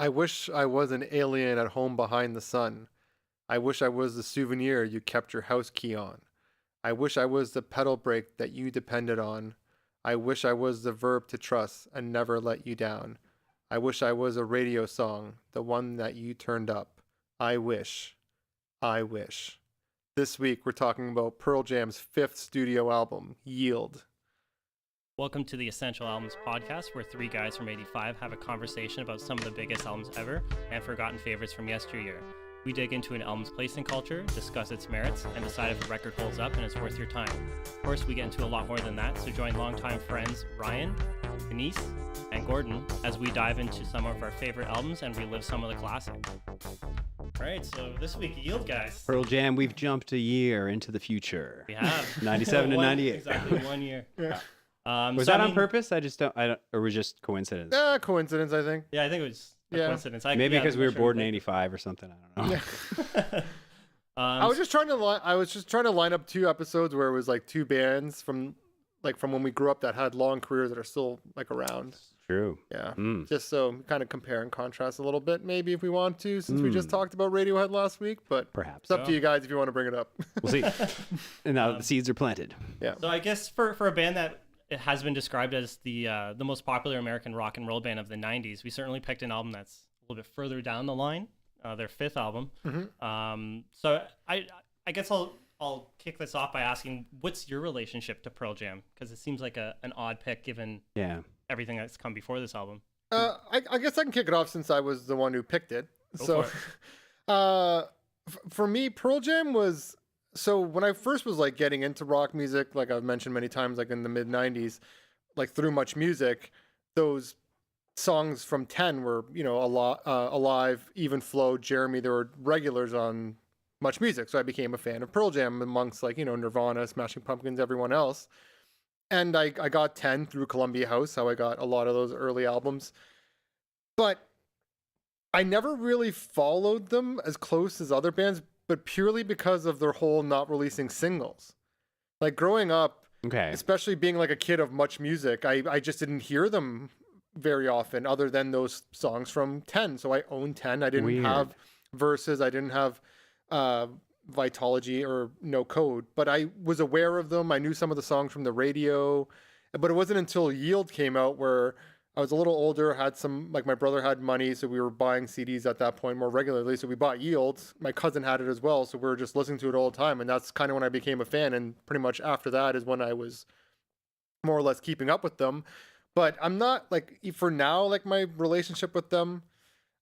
I wish I was an alien at home behind the sun. I wish I was the souvenir you kept your house key on. I wish I was the pedal brake that you depended on. I wish I was the verb to trust and never let you down. I wish I was a radio song, the one that you turned up. I wish. I wish. This week we're talking about Pearl Jam's fifth studio album, Yield. Welcome to the Essential Albums podcast, where three guys from 85 have a conversation about some of the biggest albums ever and forgotten favorites from yesteryear. We dig into an album's place in culture, discuss its merits, and decide if a record holds up and is worth your time. Of course, we get into a lot more than that, so join longtime friends Ryan, Denise, and Gordon as we dive into some of our favorite albums and relive some of the classics. All right, so this week, Yield, guys. Pearl Jam, we've jumped a year into the future. We have. 97 to 98. Exactly 1 year. Yeah. Was that on purpose? I don't, or was it just coincidence? Coincidence, I think. Yeah, I think it was a coincidence. Maybe because we were born in 85 or something. I don't know. Yeah. I was just trying to line up two episodes where it was like two bands from when we grew up that had long careers that are still like around. True. Yeah. Just so kind of compare and contrast a little bit, maybe if we want to, since we just talked about Radiohead last week. But perhaps it's up to you guys if you want to bring it up. We'll see. And now the seeds are planted. Yeah. So I guess for a band that it has been described as the most popular American rock and roll band of the 90s, we certainly picked an album that's a little bit further down the line, their fifth album. Mm-hmm. So I guess I'll kick this off by asking, what's your relationship to Pearl Jam? Because it seems like an odd pick given everything that's come before this album. I guess I can kick it off since I was the one who picked it. Go for it. For me, Pearl Jam was... So when I first was like getting into rock music, like I've mentioned many times, like in the mid 90s, like through Much Music, those songs from 10 were, Alive, Even Flow, Jeremy, there were regulars on Much Music. So I became a fan of Pearl Jam amongst Nirvana, Smashing Pumpkins, everyone else. And I got 10 through Columbia House, how I got a lot of those early albums. But I never really followed them as close as other bands, but purely because of their whole not releasing singles. Like growing up, especially being like a kid of Much Music, I just didn't hear them very often other than those songs from 10. So I owned 10. I didn't have Verses. I didn't have Vitology or No Code, but I was aware of them. I knew some of the songs from the radio, but it wasn't until Yield came out where I was a little older, had some, like my brother had money, so we were buying CDs at that point more regularly. So we bought Yield. My cousin had it as well, so we were just listening to it all the time. And that's kind of when I became a fan. And pretty much after that is when I was more or less keeping up with them. But I'm not for now, my relationship with them,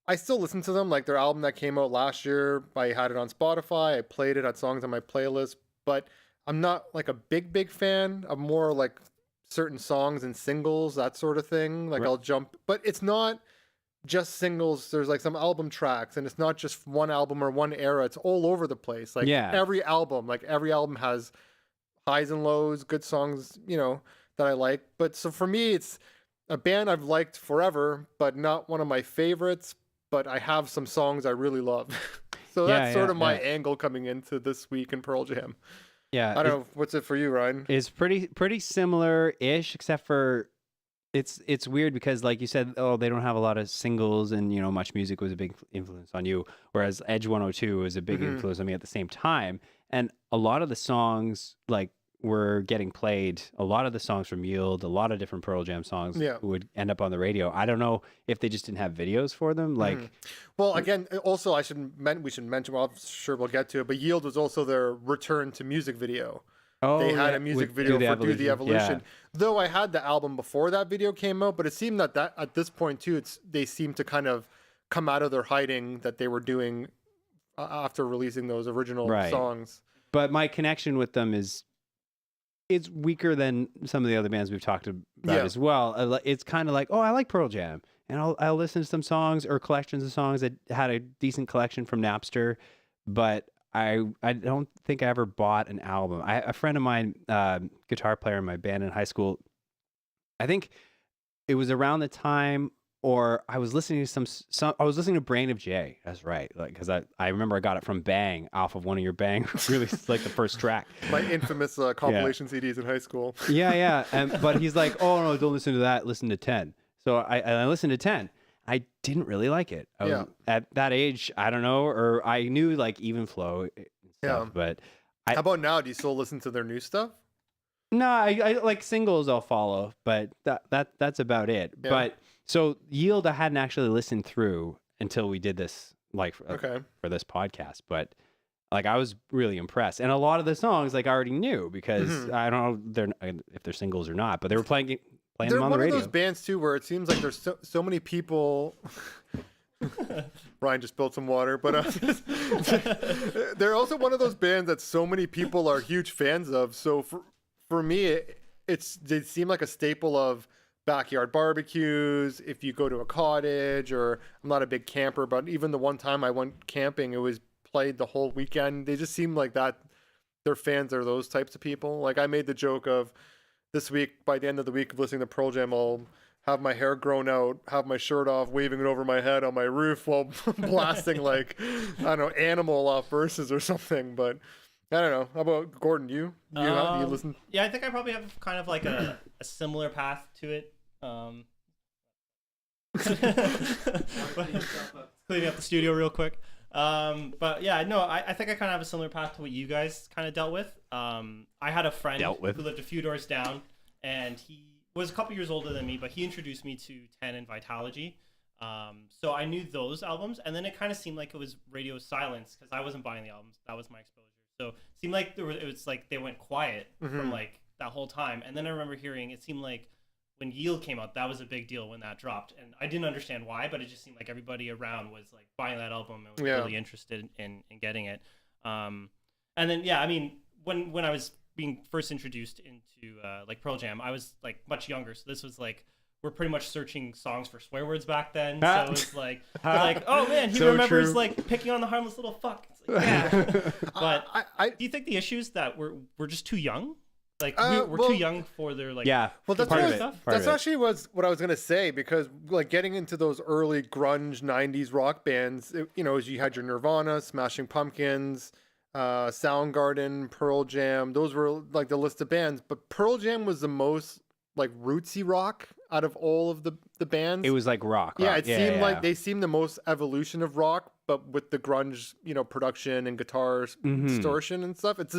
I still listen to them. Like their album that came out last year, I had it on Spotify. I played it, had songs on my playlist. But I'm not a big fan. I'm more certain songs and singles, that sort of thing. Right. I'll jump, but it's not just singles. There's some album tracks, and it's not just one album or one era. It's all over the place. Every album has highs and lows, good songs, that I like. But so for me, it's a band I've liked forever, but not one of my favorites, but I have some songs I really love. So that's sort of my angle coming into this week in Pearl Jam. Yeah, I don't know. What's it for you, Ryan? It's pretty similar-ish, except for it's weird because, like you said, they don't have a lot of singles, and Much Music was a big influence on you, whereas Edge 102 was a big influence on me at the same time. And a lot of the songs were getting played. A lot of the songs from Yield, a lot of different Pearl Jam songs would end up on the radio. I don't know if they just didn't have videos for them. Well, again, also we should mention. Well, I'm sure we'll get to it, but Yield was also their return to music video. Oh, they had a music video for Do the Evolution. Yeah. Though I had the album before that video came out, but it seemed that at this point too, they seemed to kind of come out of their hiding that they were doing after releasing those original songs. But my connection with them it's weaker than some of the other bands we've talked about as well. It's kind of I like Pearl Jam, and I'll listen to some songs or collections of songs that had a decent collection from Napster, but I don't think I ever bought an album. A friend of mine, guitar player in my band in high school, I think it was around the time, or I was listening to I was listening to Brain of J. That's right, because I remember I got it from Bang off of one of your Bang releases, the first track. My infamous compilation CDs in high school. Yeah. But he's like, oh no, don't listen to that. Listen to 10. So I listened to 10. I didn't really like it. Yeah. At that age, I don't know, or I knew like Even Flow and stuff, Yeah. but How about now? Do you still listen to their new stuff? no, I like singles I'll follow, but that's about it. Yeah. But so Yield I hadn't actually listened through until we did this like Okay. for this podcast, but like I was really impressed. And a lot of the songs like I already knew because Mhm. I don't know if they're singles or not, but they were playing They're them on one the of radio. those bands too where it seems like there's so many people. Ryan just spilled some water, but they're also one of those bands that so many people are huge fans of. So for me, they seem like a staple of backyard barbecues. If you go to a cottage, or I'm not a big camper, but even the one time I went camping, it was played the whole weekend. They just seem like that. Their fans are those types of people. Like I made the joke of this week, by the end of the week of listening to Pearl Jam, I'll have my hair grown out, have my shirt off, waving it over my head on my roof while blasting like, I don't know, Animal off verses or something. But I don't know. How about Gordon? You listen? Yeah, I think I probably have kind of like a similar path to it. Cleaning up the studio real quick. But yeah, no, I think I kind of have a similar path to what you guys kind of dealt with. I had a friend who lived a few doors down, and he was a couple years older than me, but he introduced me to Ten and Vitalogy. So I knew those albums, and then it kind of seemed like it was radio silence because I wasn't buying the albums. That was my exposure. So it seemed like it was like they went quiet from like that whole time. And then I remember hearing it seemed like when Yield came out, that was a big deal when that dropped, and I didn't understand why, but it just seemed like everybody around was like buying that album and was really interested in getting it. And then yeah, I mean when I was being first introduced into like Pearl Jam, I was like much younger, so this was like we're pretty much searching songs for swear words back then. So it's like oh man, he So remembers true. like picking on the harmless little fuck. It's like, yeah. But do you think the issue is that we're just too young? Like we're too young for their like Well, that's part of what, it. stuff. Part That's of it. actually what I was gonna say, because like getting into those early grunge '90s rock bands, as you had your Nirvana, Smashing Pumpkins, Soundgarden, Pearl Jam. Those were like the list of bands, but Pearl Jam was the most like rootsy rock out of all of the bands. It was like rock. Yeah, it seemed yeah. like they seemed the most evolution of rock, but with the grunge, production and guitars, distortion and stuff. It's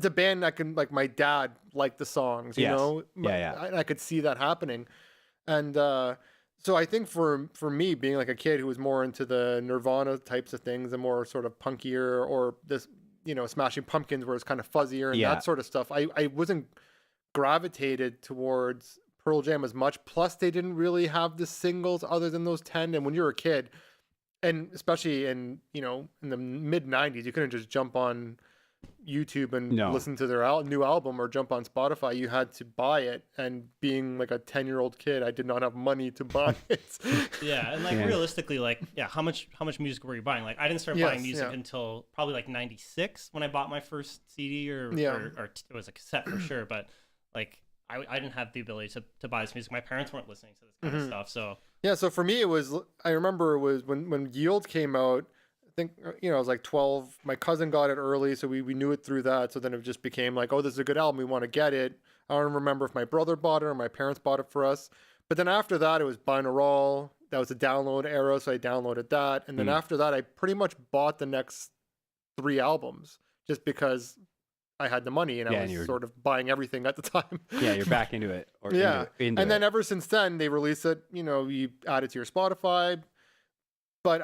a band that can, like, my dad liked the songs, you Yes. know? Yeah. I could see that happening. And so I think for me, being like a kid who was more into the Nirvana types of things and more sort of punkier, or this, Smashing Pumpkins where it's kind of fuzzier and that sort of stuff, I wasn't gravitated towards Pearl Jam as much. Plus, they didn't really have the singles other than those 10. And when you're a kid, and especially in the mid 90s, you couldn't just jump on YouTube and listen to their new album, or jump on Spotify. You had to buy it. And being like a 10-year-old kid, I did not have money to buy it. Yeah, and like realistically, like how much music were you buying? Like I didn't start buying music until probably like '96 when I bought my first CD, or it was a cassette for sure. But like I didn't have the ability to buy this music. My parents weren't listening to this kind of stuff. So yeah, so for me, I remember it was when Yield came out. I think, I was like 12. My cousin got it early, so we knew it through that. So then it just became like, oh, this is a good album, we want to get it. I don't remember if my brother bought it or my parents bought it for us. But then after that, it was binaural. That was the download era, so I downloaded that. And then after that, I pretty much bought the next 3 albums just because I had the money, and I was sort of buying everything at the time. Yeah, you're back into it. And then ever since then, they release it. You add it to your Spotify. But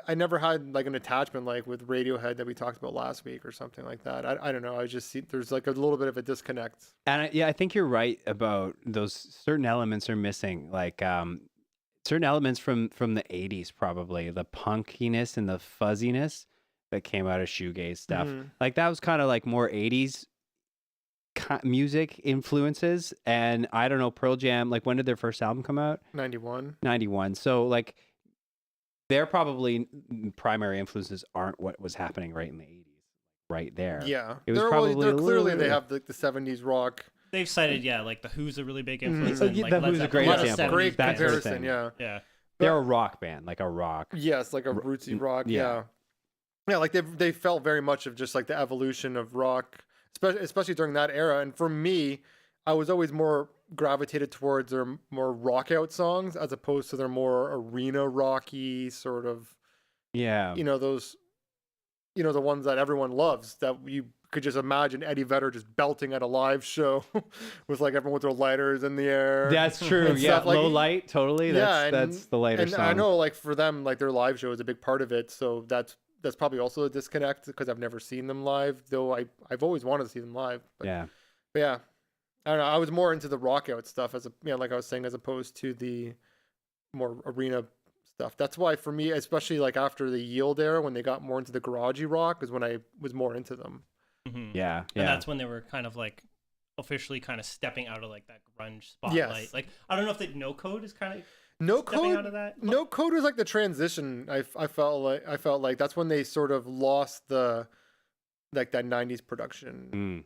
I never had like an attachment like with Radiohead that we talked about last week or something like that. I don't know. I just see there's like a little bit of a disconnect. And I think you're right about those certain elements are missing. Like certain elements from the 80s, probably the punkiness and the fuzziness that came out of shoegaze stuff. Like that was kind of like more 80s music influences. And I don't know, Pearl Jam, like when did their first album come out? 91. So like their probably primary influences aren't what was happening right in the 80s, right there. Yeah. It was probably clearly they have the 70s rock. They've cited, like the Who's a really big influence. And, like, the Who's a great example. Great That sort of comparison, thing. Yeah. They're a rock band, like a rock. Yes, like a rootsy rock. Yeah. Yeah, like they felt very much of just like the evolution of rock, especially during that era. And for me, I was always more gravitated towards their more rock out songs as opposed to their more arena rocky sort of, Yeah. those, the ones that everyone loves that you could just imagine Eddie Vedder just belting at a live show with like everyone with their lighters in the air. That's true. and Yeah. stuff. Like, Low light. Totally. That's the lighter and song. I know like for them, like their live show is a big part of it. So that's probably also a disconnect because I've never seen them live, though I've always wanted to see them live. But yeah, I don't know. I was more into the rock out stuff like I was saying, as opposed to the more arena stuff. That's why for me, especially like after the Yield era, when they got more into the garagey rock, is when I was more into them. Mm-hmm. Yeah. And that's when they were kind of like officially kind of stepping out of like that grunge spotlight. Yes. Like I don't know if the No Code is kind of No stepping out Code. of that. No Code was like the transition. I felt like that's when they sort of lost the like that 90s production.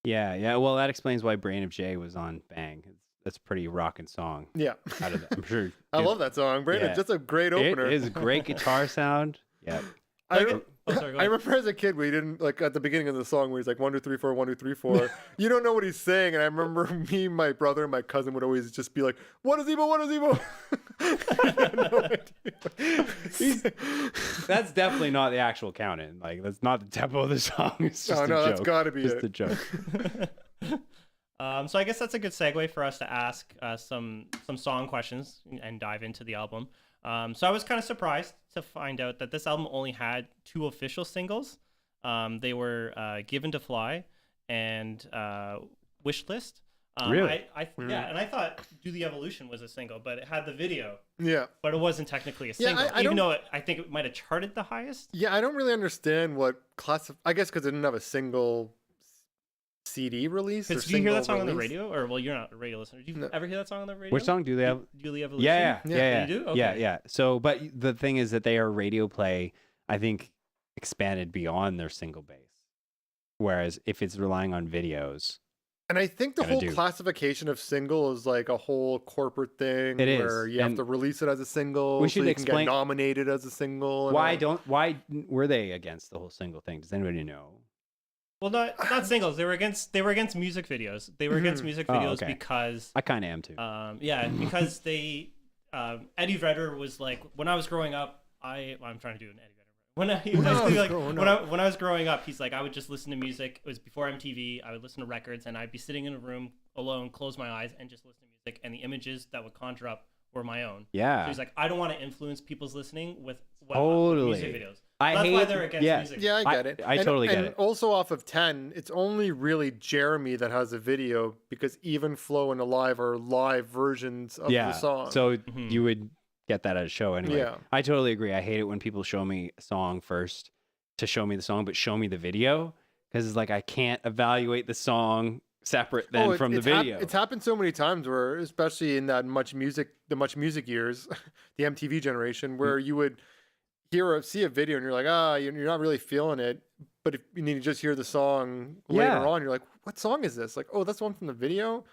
Yeah. Well, that explains why Brain of Jay was on Bang. That's a pretty rocking song. Yeah. Out of I'm sure. I love that song. Brandon, Yeah. just a great opener. It is a great guitar sound. Yeah. I sorry, go I ahead. remember as a kid, we didn't like at the beginning of the song where he's like 1 2 3 4 1 2 3 4. You don't know what he's saying, and I remember me, my brother, and my cousin would always just be like, "What is evil? What is evil?" I had no idea. That's definitely not the actual count in. Like that's not the tempo of the song. It's just Oh a no, joke. that's got to be Just it. a joke. So I guess that's a good segue for us to ask some song questions and dive into the album. So I was kind of surprised to find out that this album only had 2 official singles. They were Given to Fly and Wish List. Really? Yeah, and I thought Do the Evolution was a single, but it had the video, Yeah, but it wasn't technically a Yeah, single, I even don't- though I think it might have charted the highest. yeah. I don't really understand what class. I guess because it didn't have a single CD release. Or Because do you hear that single song on the release. radio? Or, well, you're not a radio listener. Do you No. ever hear that song on the radio? Which song do they have? Do the Evolution? Yeah. Yeah. You do? Yeah, Okay. yeah. So, but the thing is that they are radio play, I think, expanded beyond their single base. Whereas if it's relying on videos, And I think the Gotta whole do. classification of single is like a whole corporate thing It is, where you have and to release it as a single. we so should you explain- can get nominated as a single. and all. why were they against the whole single thing? Does anybody know? Well, not singles. They were against music videos. They were against music Oh, videos okay. because I kind of am too. because they Eddie Vedder was like, when I was growing up, I'm trying to do an Eddie Vedder. When I, When I was basically, like, growing when I was growing up, he's like, I would just listen to music. It was before MTV. I would listen to records, and I'd be sitting in a room alone, close my eyes, and just listen to music. And the images that would conjure up were my own. Yeah. So he's like, I don't want to influence people's listening with Totally. music videos. I That's hate why they're against yeah. music. Yeah, I get it. I totally get and it. Also, off of 10, it's only really Jeremy that has a video because Even Flow and Alive are live versions of Yeah. the song. So Mhm. you would get that at a show anyway. Yeah. I totally agree. I hate it when people show me a song first to show me the song, but show me the video because it's like I can't evaluate the song separate then from the video. It's happened so many times where, especially in that Much Music years, the MTV generation, Mm. where you would see a video and you're like, you're not really feeling it. But if you need to just hear the song Yeah. later on, you're like, what song is this? Like, oh, that's the one from the video.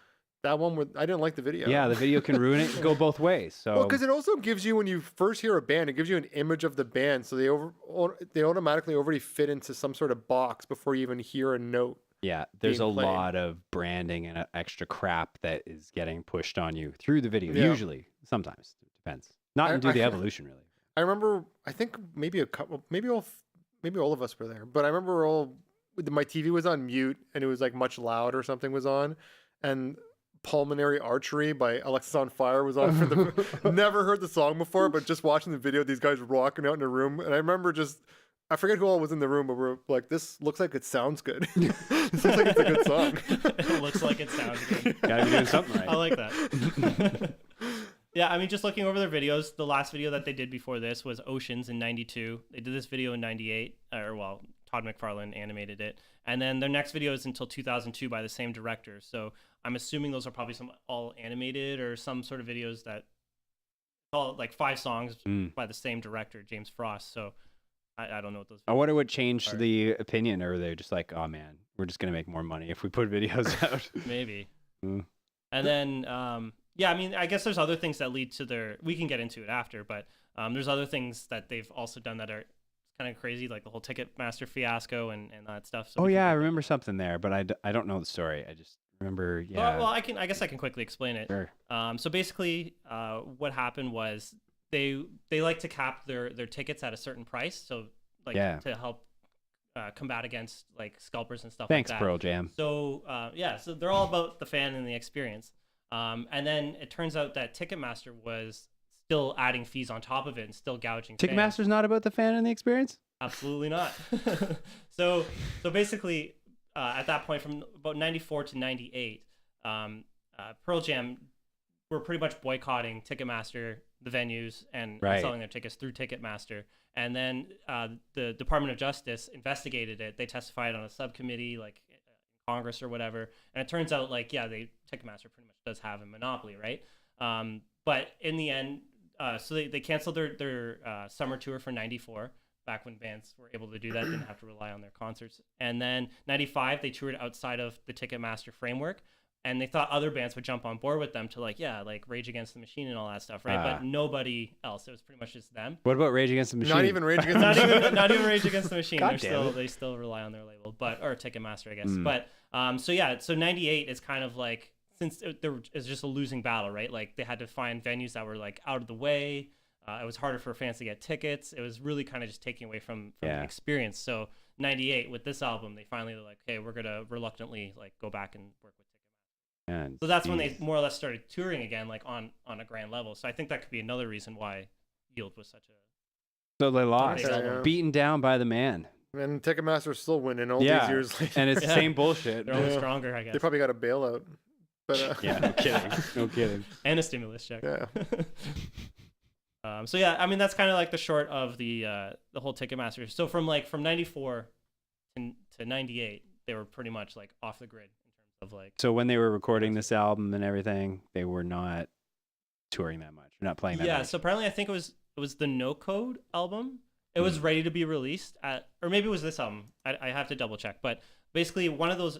That one with I didn't like the video. Yeah, the video can ruin it. Go both ways. So Well, because it also gives you, when you first hear a band, it gives you an image of the band, so they automatically already fit into some sort of box before you even hear a note. yeah, there's a being played. lot of branding and extra crap that is getting pushed on you through the video. Yeah. Usually, sometimes it depends. Not I- into the I- evolution really. I remember, I think maybe a couple, maybe all of us were there, but I remember my TV was on mute and it was like Much Loud or something was on, and Pulmonary Archery by Alexis on Fire was on for the never heard the song before, but just watching the video, these guys rocking out in a room, and I remember I forget who all was in the room, but we're like, this looks like it sounds good. This looks like it's a good song. It looks like it sounds good. Gotta be doing something right. I like that. Yeah, I mean, just looking over their videos, the last video that they did before this was Oceans in 92. They did this video in 98, Todd McFarlane animated it. And then their next video is until 2002 by the same director. So I'm assuming those are probably some all animated or some sort of videos that all like 5 songs by the same director, James Frost. So I don't know what those I wonder what changed Sorry. the opinion, or they're just like, oh man, we're just gonna make more money if we put videos out. maybe. Mm. And then, yeah, I mean, I guess there's other things that lead to we can get into it after, but there's other things that they've also done that are kind of crazy, like the whole Ticketmaster fiasco and that stuff. So Oh we can yeah, I get- remember something there, but I don't know the story. I just remember. Well, Yeah. well, I guess I can quickly explain it. Sure. So basically, what happened was they like to cap their tickets at a certain price, so like Yeah. to help combat against like scalpers and stuff Thanks, like that. Pearl Jam. So yeah, so they're all about the fan and the experience. And then it turns out that Ticketmaster was still adding fees on top of it and still gouging fans. Ticketmaster's not about the fan and the experience? Absolutely not. so basically, at that point, from about 94 to 98, Pearl Jam were pretty much boycotting Ticketmaster, the venues, and Right. selling their tickets through Ticketmaster. And then the Department of Justice investigated it. They testified on a subcommittee, like in Congress or whatever. And it turns out, like, yeah, Ticketmaster pretty much does have a monopoly, right? But in the end, so they canceled their summer tour for 94. Back when bands were able to do that, didn't have to rely on their concerts. And then 95, they toured outside of the Ticketmaster framework, and they thought other bands would jump on board with them to like Rage Against the Machine and all that stuff, right? But nobody else. It was pretty much just them. What about Rage Against the Machine? Not even Rage Against the Machine. Not even Rage Against the Machine. God damn it. They still rely on their label, or Ticketmaster, I guess. But so 98 is kind of like, since there is just a losing battle, right? Like they had to find venues that were like out of the way. It was harder for fans to get tickets. It was really kind of just taking away from the experience. So 98 with this album, they finally were like, okay, we're gonna reluctantly like go back and work with Ticketmaster. Man, So that's when they more or less started touring again, like on a grand level. So I think that could be another reason why Yield was such a So they lost. big album. Yeah. Beaten down by the man. And Ticketmaster's still winning all Yeah. these years later. And it's the Yeah. same bullshit. They're always Yeah. stronger, I guess. They probably got a bailout. But Yeah, no kidding. No kidding. And a stimulus check. yeah. So yeah, I mean that's kind of like the short of the whole Ticketmaster. So from 94 to 98, they were pretty much like off the grid in terms of like. So when they were recording this album and everything, they were not touring that much. Not playing that Yeah, much. so apparently I think it was the No Code album. It was ready to be released or maybe it was this album. I have to double check, but basically one of those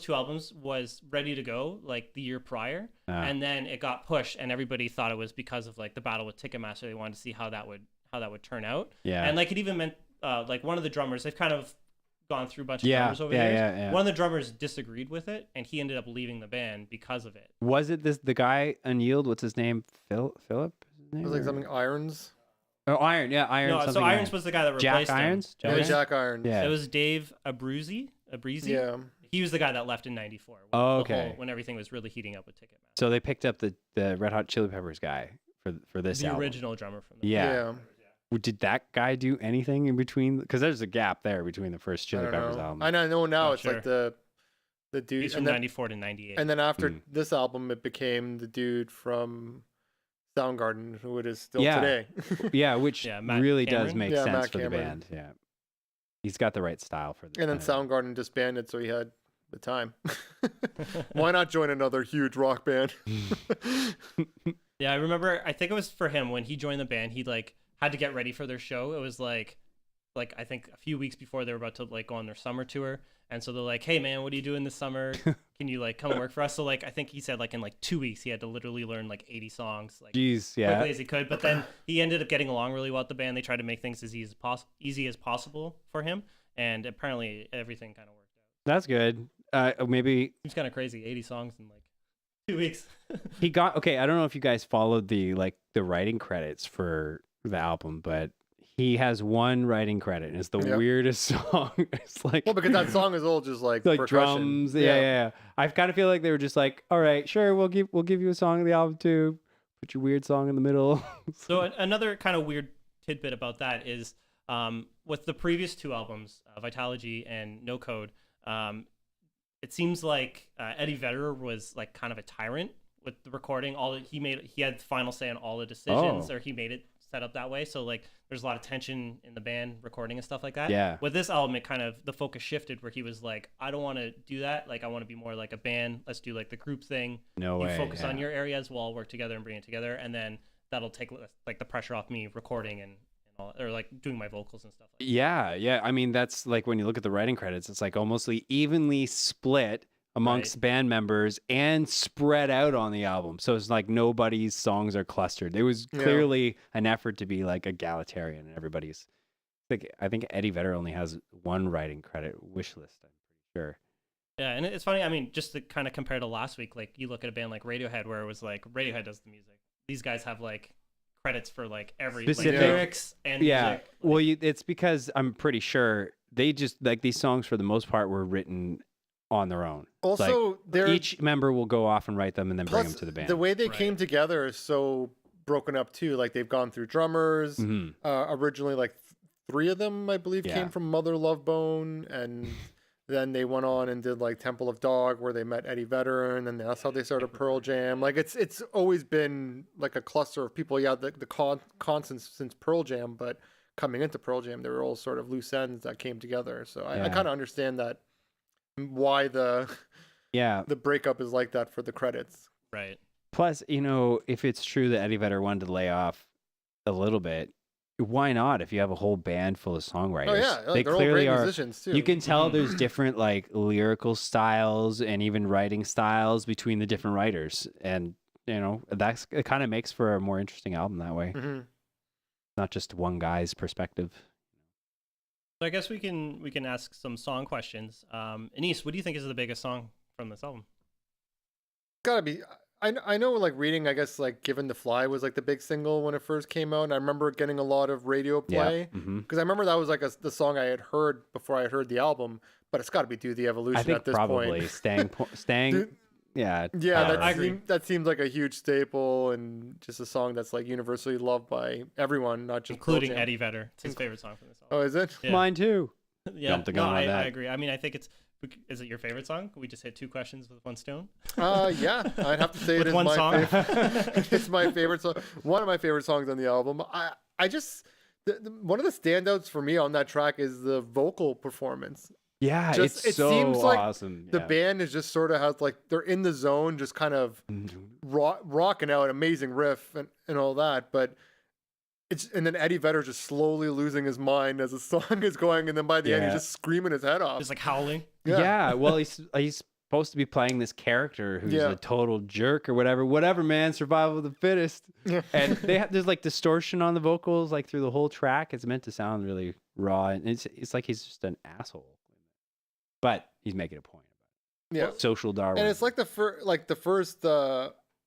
two albums was ready to go like the year prior, and then it got pushed, and everybody thought it was because of like the battle with Ticketmaster. They wanted to see how that would turn out. Yeah. And like it even meant like one of the drummers. They've kind of gone through a bunch of Yeah, drummers over the yeah, years. yeah, yeah. One of the drummers disagreed with it, and he ended up leaving the band because of it. Was it the guy on Yield? What's his name? Philip? Is his name? It was like or- something Irons. Oh, Iron. Yeah, Iron. No, so something Irons Iron. was the guy that Jack replaced him. Irons? It Yeah, was, Jack Irons. Yeah. it was Dave Abruzzi. Yeah. He was the guy that left in 94. Oh, the okay. when everything was really heating up with Ticketmaster. So they picked up the Red Hot Chili Peppers guy for this The album. original drummer from the Yeah. Did that guy do anything in between? Because there's a gap there between the first I Chili don't Peppers know. album. I know now Not it's like the dude. He's from and then, 94 to 98. and then after Hmm. this album, it became the dude from Soundgarden, who it is still Yeah. today. Yeah, which Yeah, Matt really does Cameron? make Yeah, sense Matt for the Cameron. band. Yeah, he's got the right style for this. And then band. Soundgarden disbanded, so he had the time. Why not join another huge rock band? Yeah, I remember. I think it was for him when he joined the band. He like had to get ready for their show. It was like I think a few weeks before they were about to like go on their summer tour, and so they're like, "Hey man, what are you doing this summer? Can you like come work for us?" So like I think he said like in like 2 weeks he had to literally learn like 80 songs like Jeez, yeah. quickly as he could. But then he ended up getting along really well with the band. They tried to make things as easy as possible for him, and apparently everything kind of worked out. That's good. Maybe It was kind of crazy. 80 songs in like 2 weeks. he got okay. I don't know if you guys followed the writing credits for the album, but he has one writing credit, and it's the Yep. weirdest song. It's like Well, because that song is all just like percussion. drums. Yeah. I kind of feel like they were just like, all right, sure, we'll give you a song of the album too. Put your weird song in the middle. So another kind of weird tidbit about that is with the previous two albums, Vitalogy and No Code, it seems like Eddie Vedder was like kind of a tyrant with the recording. He had final say on all the decisions, Oh. or he made it set up that way. So like there's a lot of tension in the band recording and stuff like that. Yeah. With this album, it kind of the focus shifted where he was like, I don't want to do that. Like I want to be more like a band. Let's do like the group thing. No You way. focus on yeah. your areas, we'll all work together and bring it together, and then that'll take like the pressure off me recording and all, or like doing my vocals and stuff like that. Yeah. I mean, that's like when you look at the writing credits, it's like almost evenly split amongst band members and spread out on the album. So it's like nobody's songs are clustered. It was Yeah. clearly an effort to be like egalitarian, and everybody's. I think Eddie Vedder only has one writing credit, Wish List, I'm pretty sure. Yeah, and it's funny. I mean, just to kind of compare to last week, like you look at a band like Radiohead, where it was like Radiohead does the music. These guys have like credits for like every like, Specific- lyrics and Yeah. music. Well, it's because I'm pretty sure they just like these songs for the most part were written on their own. It's like, Also, they're each member will go off and write them and then bring plus, them to the band. the way they Right. came together is so broken up too. Like they've gone through drummers. Mhm. Originally, like three of them, I believe, Yeah. came from Mother Love Bone, and then they went on and did like Temple of Dog, where they met Eddie Vedder, and then that's how they started Pearl Jam. Like it's always been like a cluster of people. Yeah, the constants since Pearl Jam, but coming into Pearl Jam, they were all sort of loose ends that came together. So I Yeah. kind of understand that why the Yeah. the breakup is like that for the credits. Right. Plus, if it's true that Eddie Vedder wanted to lay off a little bit, why not? If you have a whole band full of songwriters, Oh yeah, they they're all clearly great are. musicians too. You can tell Mhm. there's different like lyrical styles and even writing styles between the different writers, and it kind of makes for a more interesting album that way, hmm not just one guy's perspective. So I guess we can ask some song questions. Anise, what do you think is the biggest song from this album? Gotta be. I know, like reading, I guess, like Given to Fly was like the big single when it first came out, and I remember getting a lot of radio play hmm because I remember that was like the song I had heard before I heard the album. But it's got to be Do the Evolution I think at this probably point. staying. Dude, Yeah, yeah, power. I agree. that seems like a huge staple and just a song that's like universally loved by everyone, not just Pearl Including Jam. Eddie Vedder. It's his favorite song from this Oh, album. is it? Yeah. Mine too. Yeah, Jumped the no, gun on I that. agree. I mean, I think is it your favorite song? We just hit two questions with one stone. Yeah, I'd have to say With it is one my song? favorite. It's my favorite song. One of my favorite songs on the album. I just one of the standouts for me on that track is the vocal performance. Yeah, Just- it's it so seems like awesome. The yeah. band is just sort of has like they're in the zone, just kind of rocking out, amazing riff and all that. But and then Eddie Vedder just slowly losing his mind as the song is going, and then by the end he's Yeah. just screaming his head off. Just like howling. Yeah. Well, he's supposed to be playing this character who's Yeah. a total jerk or whatever. Whatever, man. Survival of the fittest. Yeah. And there's like distortion on the vocals like through the whole track. It's meant to sound really raw, and it's like he's just an asshole, but he's making a point. Yeah. Social Darwin. And it's like the first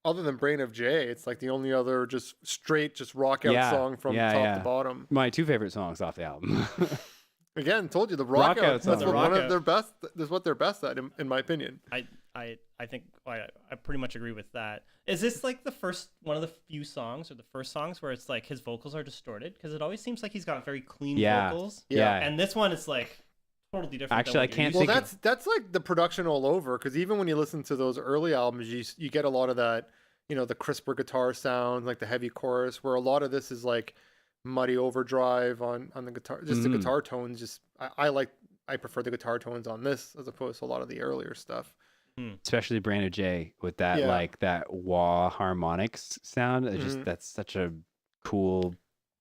other than Brain of Jay, it's like the only other just straight just rock out Yeah, song from yeah, top yeah. to bottom. my two favorite songs off the album. Again, told you the rock Rock out outs. That's song. what one Rock of their best. That's what they're best at, in my opinion. I think I pretty much agree with that. Is this like the first one of the few songs or the first songs where it's like his vocals are distorted? Because it always seems like he's got very clean Yeah. vocals. yeah. And this one is like totally different. Actually, than I what you're can't used Well, think to. that's like the production all over. Because even when you listen to those early albums, you get a lot of that. The crisper guitar sound, like the heavy chorus, where a lot of this is like muddy overdrive on the guitar. Just the Mhm. guitar tones. Just I prefer the guitar tones on this as opposed to a lot of the earlier stuff. Especially Brandon J with that Yeah. like that wah harmonics sound. It just Mhm. that's such a cool.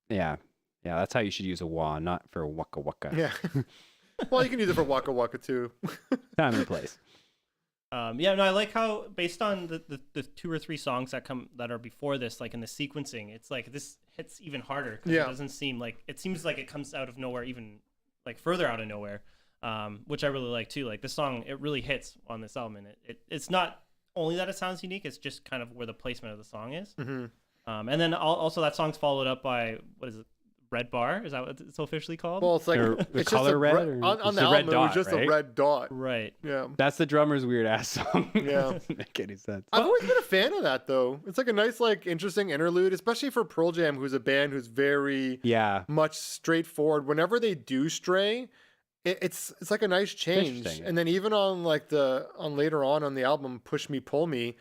Yeah. That's how you should use a wah, not for waka waka. Yeah. Well, you can use it for Waka Waka too. Time and place. Yeah, no, I like how based on the two or three songs that are before this, like in the sequencing, it's like this hits even harder. 'Cause Yeah. It doesn't seem like it seems like it comes out of nowhere, even like further out of nowhere, which I really like too. Like this song, it really hits on this album, and it's not only that it sounds unique; it's just kind of where the placement of the song is. hmm And then also that song's followed up by what is it? Red Bar? Is that what it's officially called? Well, it's like Or the it's color just a red, red, or on it's the a red album. It was dot, just right? a red dot. right. Yeah. That's the drummer's weird ass song. Yeah. Doesn't make any sense. I've always been a fan of that though. It's like a nice, like, interesting interlude, especially for Pearl Jam, who's a band who's very Yeah. much straightforward. Whenever they do stray, it's like a nice change. interesting. And then even on like later on the album, Push Me Pull Me,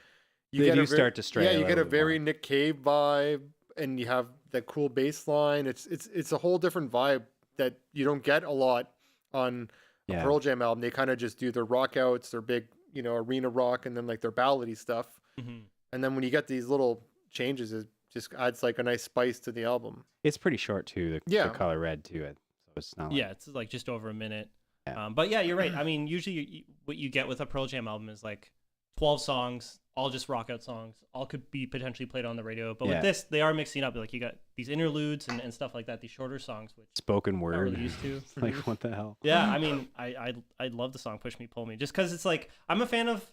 you They get do a start to stray Yeah, a you get a little bit very more. Nick Cave vibe, and you have that cool bass line. It's a whole different vibe that you don't get a lot on a Yeah. Pearl Jam album. They kind of just do their rock outs, their big, arena rock, and then like their ballady stuff. Mhm. And then when you get these little changes, it just adds like a nice spice to the album. It's pretty short too. Yeah. The color red too. So it's not. Like, Yeah, it's like just over a minute. Yeah. But yeah, you're right. I mean, usually what you get with a Pearl Jam album is like 12 songs, all just rock out songs, all could be potentially played on the radio. But Yeah. with this, they are mixing up. Like you got these interludes and stuff like that, these shorter songs, which Spoken I'm not word. really used to. Like, what the hell? Yeah, I mean, I love the song "Push Me, Pull Me" just because it's like I'm a fan of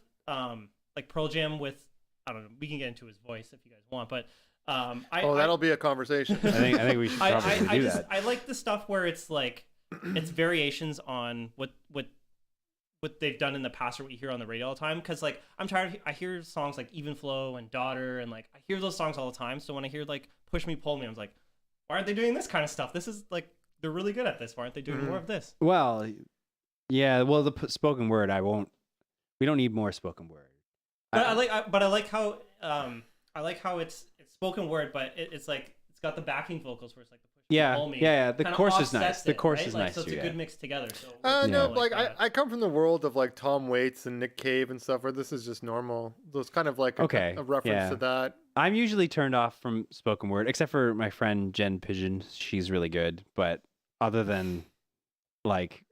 like Pearl Jam with, I don't know, we can get into his voice if you guys want, but that'll be a conversation. I think we should probably do that. I like the stuff where it's like it's variations on what they've done in the past or what you hear on the radio all the time. Because like I'm tired. I hear songs like Even Flow and Daughter, and like I hear those songs all the time. So when I hear like Push Me, Pull Me, I'm like, why aren't they doing this kind of stuff? This is like they're really good at this. Why aren't they doing more of this? Well, yeah. Well, the spoken word, we don't need more spoken word. But I like how it's spoken word, but it's like it's got the backing vocals where it's like the push Yeah, me, pull me. yeah. The Kinda chorus is offsets nice. The it, chorus right? is Like, nice so it's too. a Yeah. good mix together. So No, I like that. I come from the world of like Tom Waits and Nick Cave and stuff where this is just normal. Those kind of like a reference yeah. to that. I'm usually turned off from spoken word, except for my friend Jen Pigeon. She's really good, but other than like,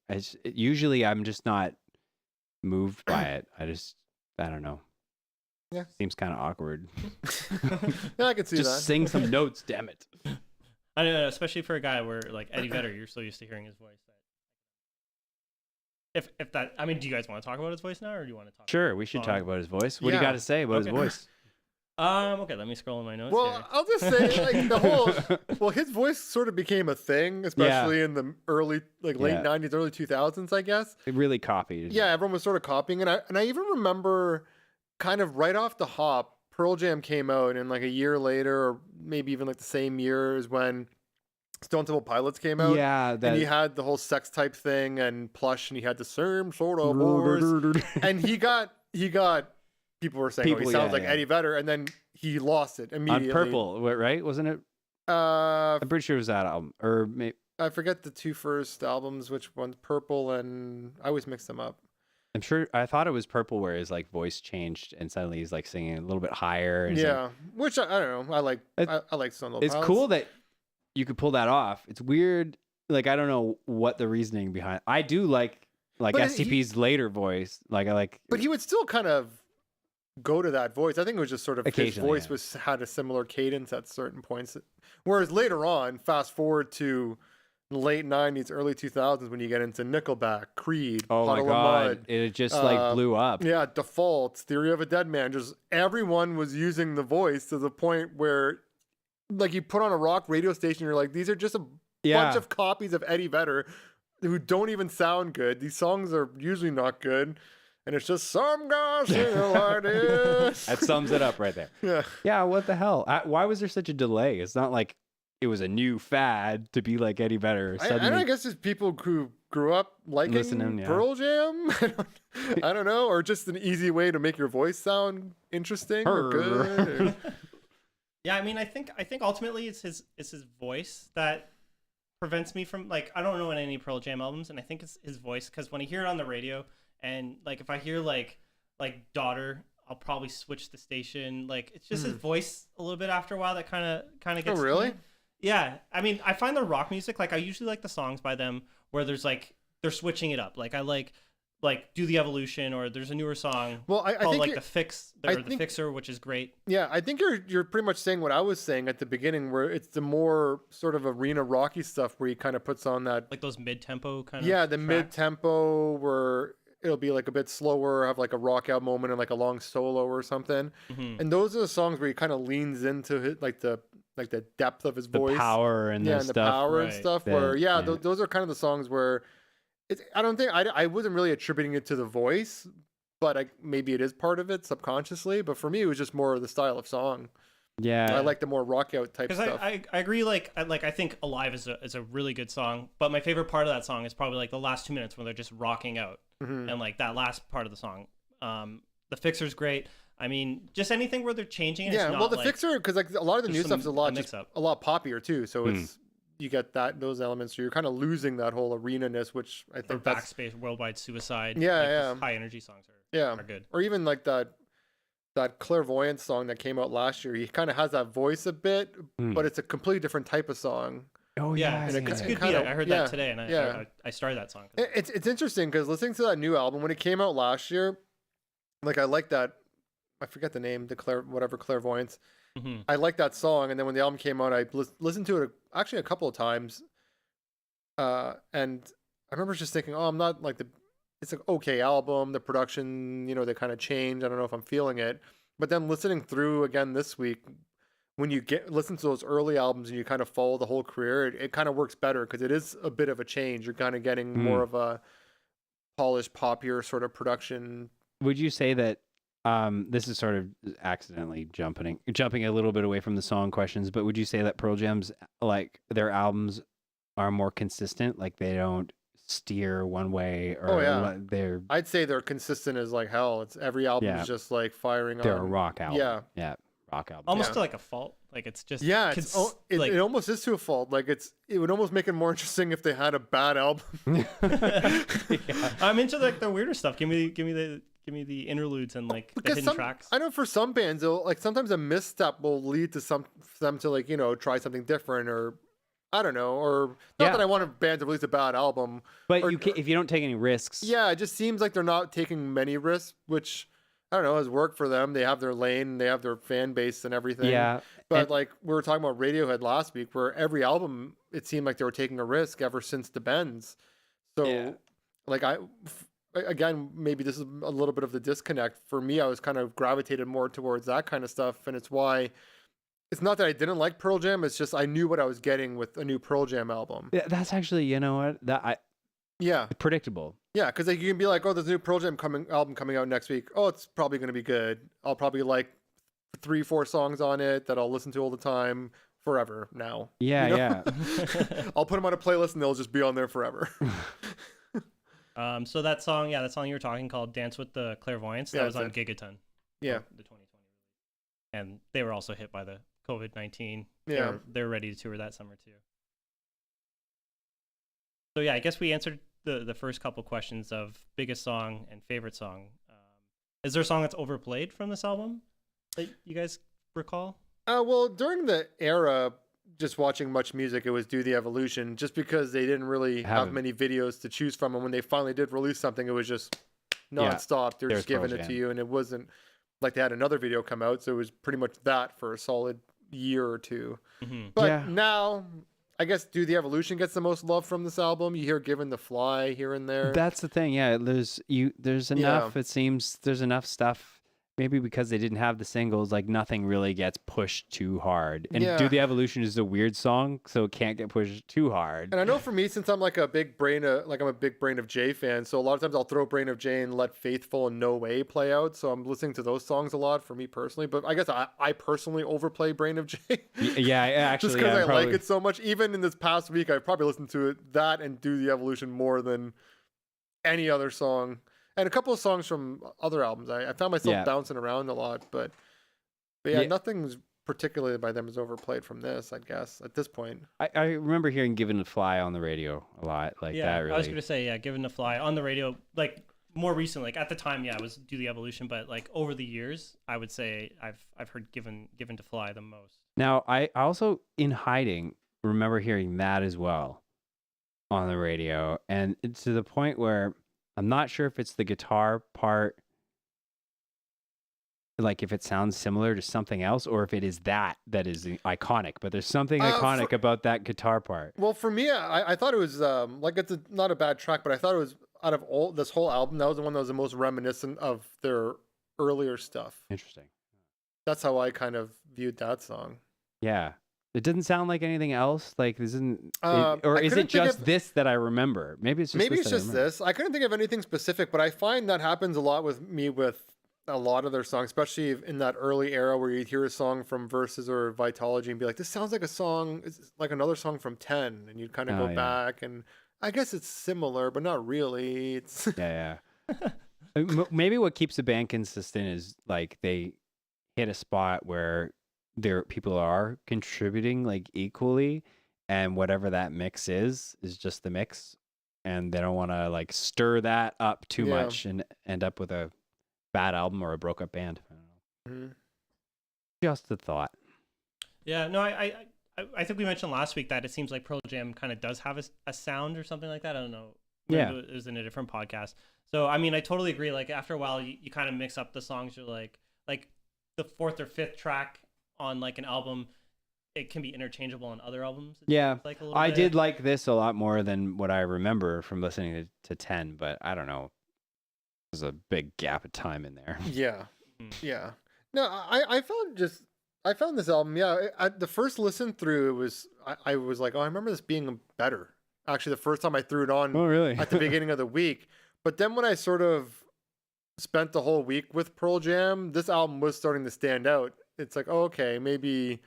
usually I'm just not moved by it. I don't know. Yeah. Seems kind of awkward. Yeah, I can see Just that. sing some notes, damn it. I don't know, especially for a guy where like Eddie Vedder, you're so used to hearing his voice. If that, I mean, do you guys want to talk about his voice now, or do you want to talk? Sure, we should talk about his voice. What do you Yeah. got to say about his Okay. voice? Okay, let me scroll in my notes. Well, here. I'll just say like the whole his voice sort of became a thing, especially in the early late Yeah. 90s, early 2000s, I guess. It really copied. Yeah, everyone was sort of copying, and I even remember kind of right off the hop, Pearl Jam came out, and like a year later, or maybe even like the same year, is when Stone Temple Pilots came out. Yeah, And he that. had the whole sex type thing and plush, and he had the same sort of voice. And he got people were saying, oh, he People, sounds yeah, like yeah. Eddie Vedder, and then he lost it On immediately. Purple, right? Wasn't it? I'm pretty sure it was that album, or maybe. I forget the two first albums, which one's Purple, and I always mix them up. I'm sure. I thought it was Purple, where his like voice changed, and suddenly he's like singing a little bit higher. And Yeah, which I don't know. I like. It- I like Stone Temple it's Pilots. cool that you could pull that off. It's weird. Like, I don't know what the reasoning behind. I do like But STP's later voice. Like, I like. But he would still kind of go to that voice. I think it was just sort of his Occasionally, voice yeah. had a similar cadence at certain points. Whereas later on, fast forward to the late 90s, early 2000s, when you get into Nickelback, Creed, Oh my Puddle of god! Mud, It just like blew up. yeah, Default, Theory of a Dead Man, just everyone was using the voice to the point where like you put on a rock radio station, you're like, these are just a bunch of copies of Eddie Vedder who don't even sound good. These songs are usually not good. And it's just some guy singing like this. That sums it up right there. Yeah. Yeah, what the hell? Why was there such a delay? It's not like it was a new fad to be like Eddie Vedder. I guess it's people who grew up liking Listening, yeah. Pearl Jam. I don't know, or just an easy way to make your voice sound interesting or good. or- Yeah, I mean, I think ultimately it's his voice that prevents me from like I don't know any Pearl Jam albums, and I think it's his voice because when I hear it on the radio, and like if I hear like Daughter, I'll probably switch the station. Like it's just his voice a little bit after a while that kind of gets. Oh, really? to me. Yeah, I mean, I find the rock music like I usually like the songs by them where there's like they're switching it up. Like I like Do the Evolution, or there's a newer song Well, I called think like you're- The Fix I or The think- Fixer, which is great. yeah, I think you're pretty much saying what I was saying at the beginning, where it's the more sort of arena rocky stuff where he kind of puts on that Like those mid-tempo kind of the tracks. mid tempo where it'll be like a bit slower, have like a rock out moment and like a long solo or something. Mhm. And those are the songs where he kind of leans into it, like the depth of his the voice, power and yeah, the and the stuff. power and Right. stuff. That- Where yeah. those are kind of the songs where it's. I don't think I wasn't really attributing it to the voice, but maybe it is part of it subconsciously. But for me, it was just more of the style of song. Yeah, I like the more rock out type Because stuff. I agree, I think Alive is a really good song, but my favorite part of that song is probably like the last 2 minutes when they're just rocking out, Mhm. and like that last part of the song. The Fixer's great. I mean, just anything where they're changing it. Yeah, it's well, not the like, Fixer, because like a lot of the there's new stuff is some- a a lot mix-up. a lot poppier too. So Hmm. it's you get those elements. So you're kind of losing that whole arena-ness, which I or think that's Backspace, Worldwide Suicide. Yeah, like, yeah. those high energy songs yeah, are good. or even like that Clairvoyant song that came out last year. He kind of has that voice a bit, Hmm. but it's a completely different type of song. Oh Yeah, yeah, it's it a good kinda- beat. I heard yeah, that today, and yeah. I started that song. It's interesting because listening to that new album when it came out last year, like I like that I forget the name, whatever Clairvoyance. Hmm. I liked that song, and then when the album came out, I listened to it actually a couple of times. And I remember just thinking, oh, I'm not like it's an okay album. The production, they kind of changed. I don't know if I'm feeling it. But then listening through again this week, when you listen to those early albums and you kind of follow the whole career, it kind of works better because it is a bit of a change. You're kind of getting more of a polished, poppier sort of production. Would you say that this is sort of accidentally jumping a little bit away from the song questions, but would you say that Pearl Jam's, like, their albums are more consistent? Like, they don't steer one way, or I'd say they're consistent as like hell. It's every album is just like firing they're on. a rock album. Yeah. Rock album. Almost to like a fault. Like it's just it almost is to a fault. Like it would almost make it more interesting if they had a bad album. I'm into like the weirder stuff. Give me the interludes and like the hidden tracks. I know for some bands, like sometimes a misstep will lead to them to like try something different, or I don't know, or not that I want a band to release a bad album, but if you don't take any risks. Yeah, it just seems like they're not taking many risks, which I don't know has worked for them. They have their lane, they have their fan base and everything. Yeah, but like we were talking about Radiohead last week, where every album it seemed like they were taking a risk ever since the Bends. So, like again, maybe this is a little bit of the disconnect for me. I was kind of gravitated more towards that kind of stuff, and it's why. It's not that I didn't like Pearl Jam. It's just I knew what I was getting with a new Pearl Jam album. Yeah, that's actually, predictable. Yeah, because like, you can be like, oh, there's a new Pearl Jam album coming out next week. Oh, it's probably going to be good. I'll probably like 3-4 songs on it that I'll listen to all the time forever now. Yeah, I'll put them on a playlist and they'll just be on there forever. So that song you were talking called "Dance with the Clairvoyance," that was on Gigaton. Yeah, the 2020, and they were also hit by the COVID-19. Yeah, they're ready to tour that summer too. So yeah, I guess we answered the first couple questions of biggest song and favorite song. Is there a song that's overplayed from this album that you guys recall? Well, during the era, just watching Much Music, it was Do the Evolution, just because they didn't really have many videos to choose from, and when they finally did release something, it was just nonstop. They're just giving it to you, and it wasn't like they had another video come out, so it was pretty much that for a solid year or two. Mm-hmm. But now, I guess Do the Evolution gets the most love from this album. You hear Given to Fly here and there. That's the thing. Yeah, there's enough. It seems there's enough stuff. Maybe because they didn't have the singles, like nothing really gets pushed too hard. And Do the Evolution is a weird song, so it can't get pushed too hard. And I know for me, since I'm like I'm a big Brain of Jay fan, so a lot of times I'll throw Brain of Jay and let Faithful and No Way play out. So I'm listening to those songs a lot for me personally. But I guess I personally overplay Brain of Jay. Yeah, actually, just because I like it so much. Even in this past week, I've probably listened to that and Do the Evolution more than any other song. And a couple of songs from other albums. I found myself bouncing around a lot, but nothing's particularly by them is overplayed from this, I guess, at this point. I remember hearing Given to Fly on the radio a lot. That really... I was going to say, Given to Fly on the radio, like more recently, like at the time, it was Do the Evolution, but like over the years, I would say I've heard Given to Fly the most. Now, I also, In Hiding, remember hearing that as well on the radio, and it's to the point where I'm not sure if it's the guitar part, like if it sounds similar to something else, or if it is that is iconic. But there's something iconic about that guitar part. Well, for me, I thought it was like it's not a bad track, but I thought it was out of all this whole album, that was the one that was the most reminiscent of their earlier stuff. Interesting. That's how I kind of viewed that song. Yeah. It doesn't sound like anything else. Like this isn't, or is it just this that I remember? Maybe it's just this. I couldn't think of anything specific, but I find that happens a lot with me with a lot of their songs, especially in that early era where you'd hear a song from Versus or Vitalogy and be like, "This sounds like a song, it's like another song from 10," and you'd kind of go back, and I guess it's similar, but not really. It's Maybe what keeps the band consistent is like they hit a spot where people are contributing like equally, and whatever that mix is just the mix, and they don't want to like stir that up too much and end up with a bad album or a broke up band. I don't know. Mm-hmm. Just a thought. Yeah, no, I think we mentioned last week that it seems like Pearl Jam kind of does have a sound or something like that. I don't know. Maybe it was in a different podcast. So I mean, I totally agree. Like after a while, you kind of mix up the songs. You're like, like the fourth or fifth track on like an album, it can be interchangeable on other albums. Yeah, like a little I bit. did like this a lot more than what I remember from listening to 10, but I don't know. There's a big gap of time in there. Yeah. Mhm. Yeah. No, I found this album. Yeah, the first listen through, it was I was like, oh, I remember this being better. Actually, the first time I threw it on Oh, really? at the beginning of the week, but then when I sort of spent the whole week with Pearl Jam, this album was starting to stand out. It's like, oh, okay, maybe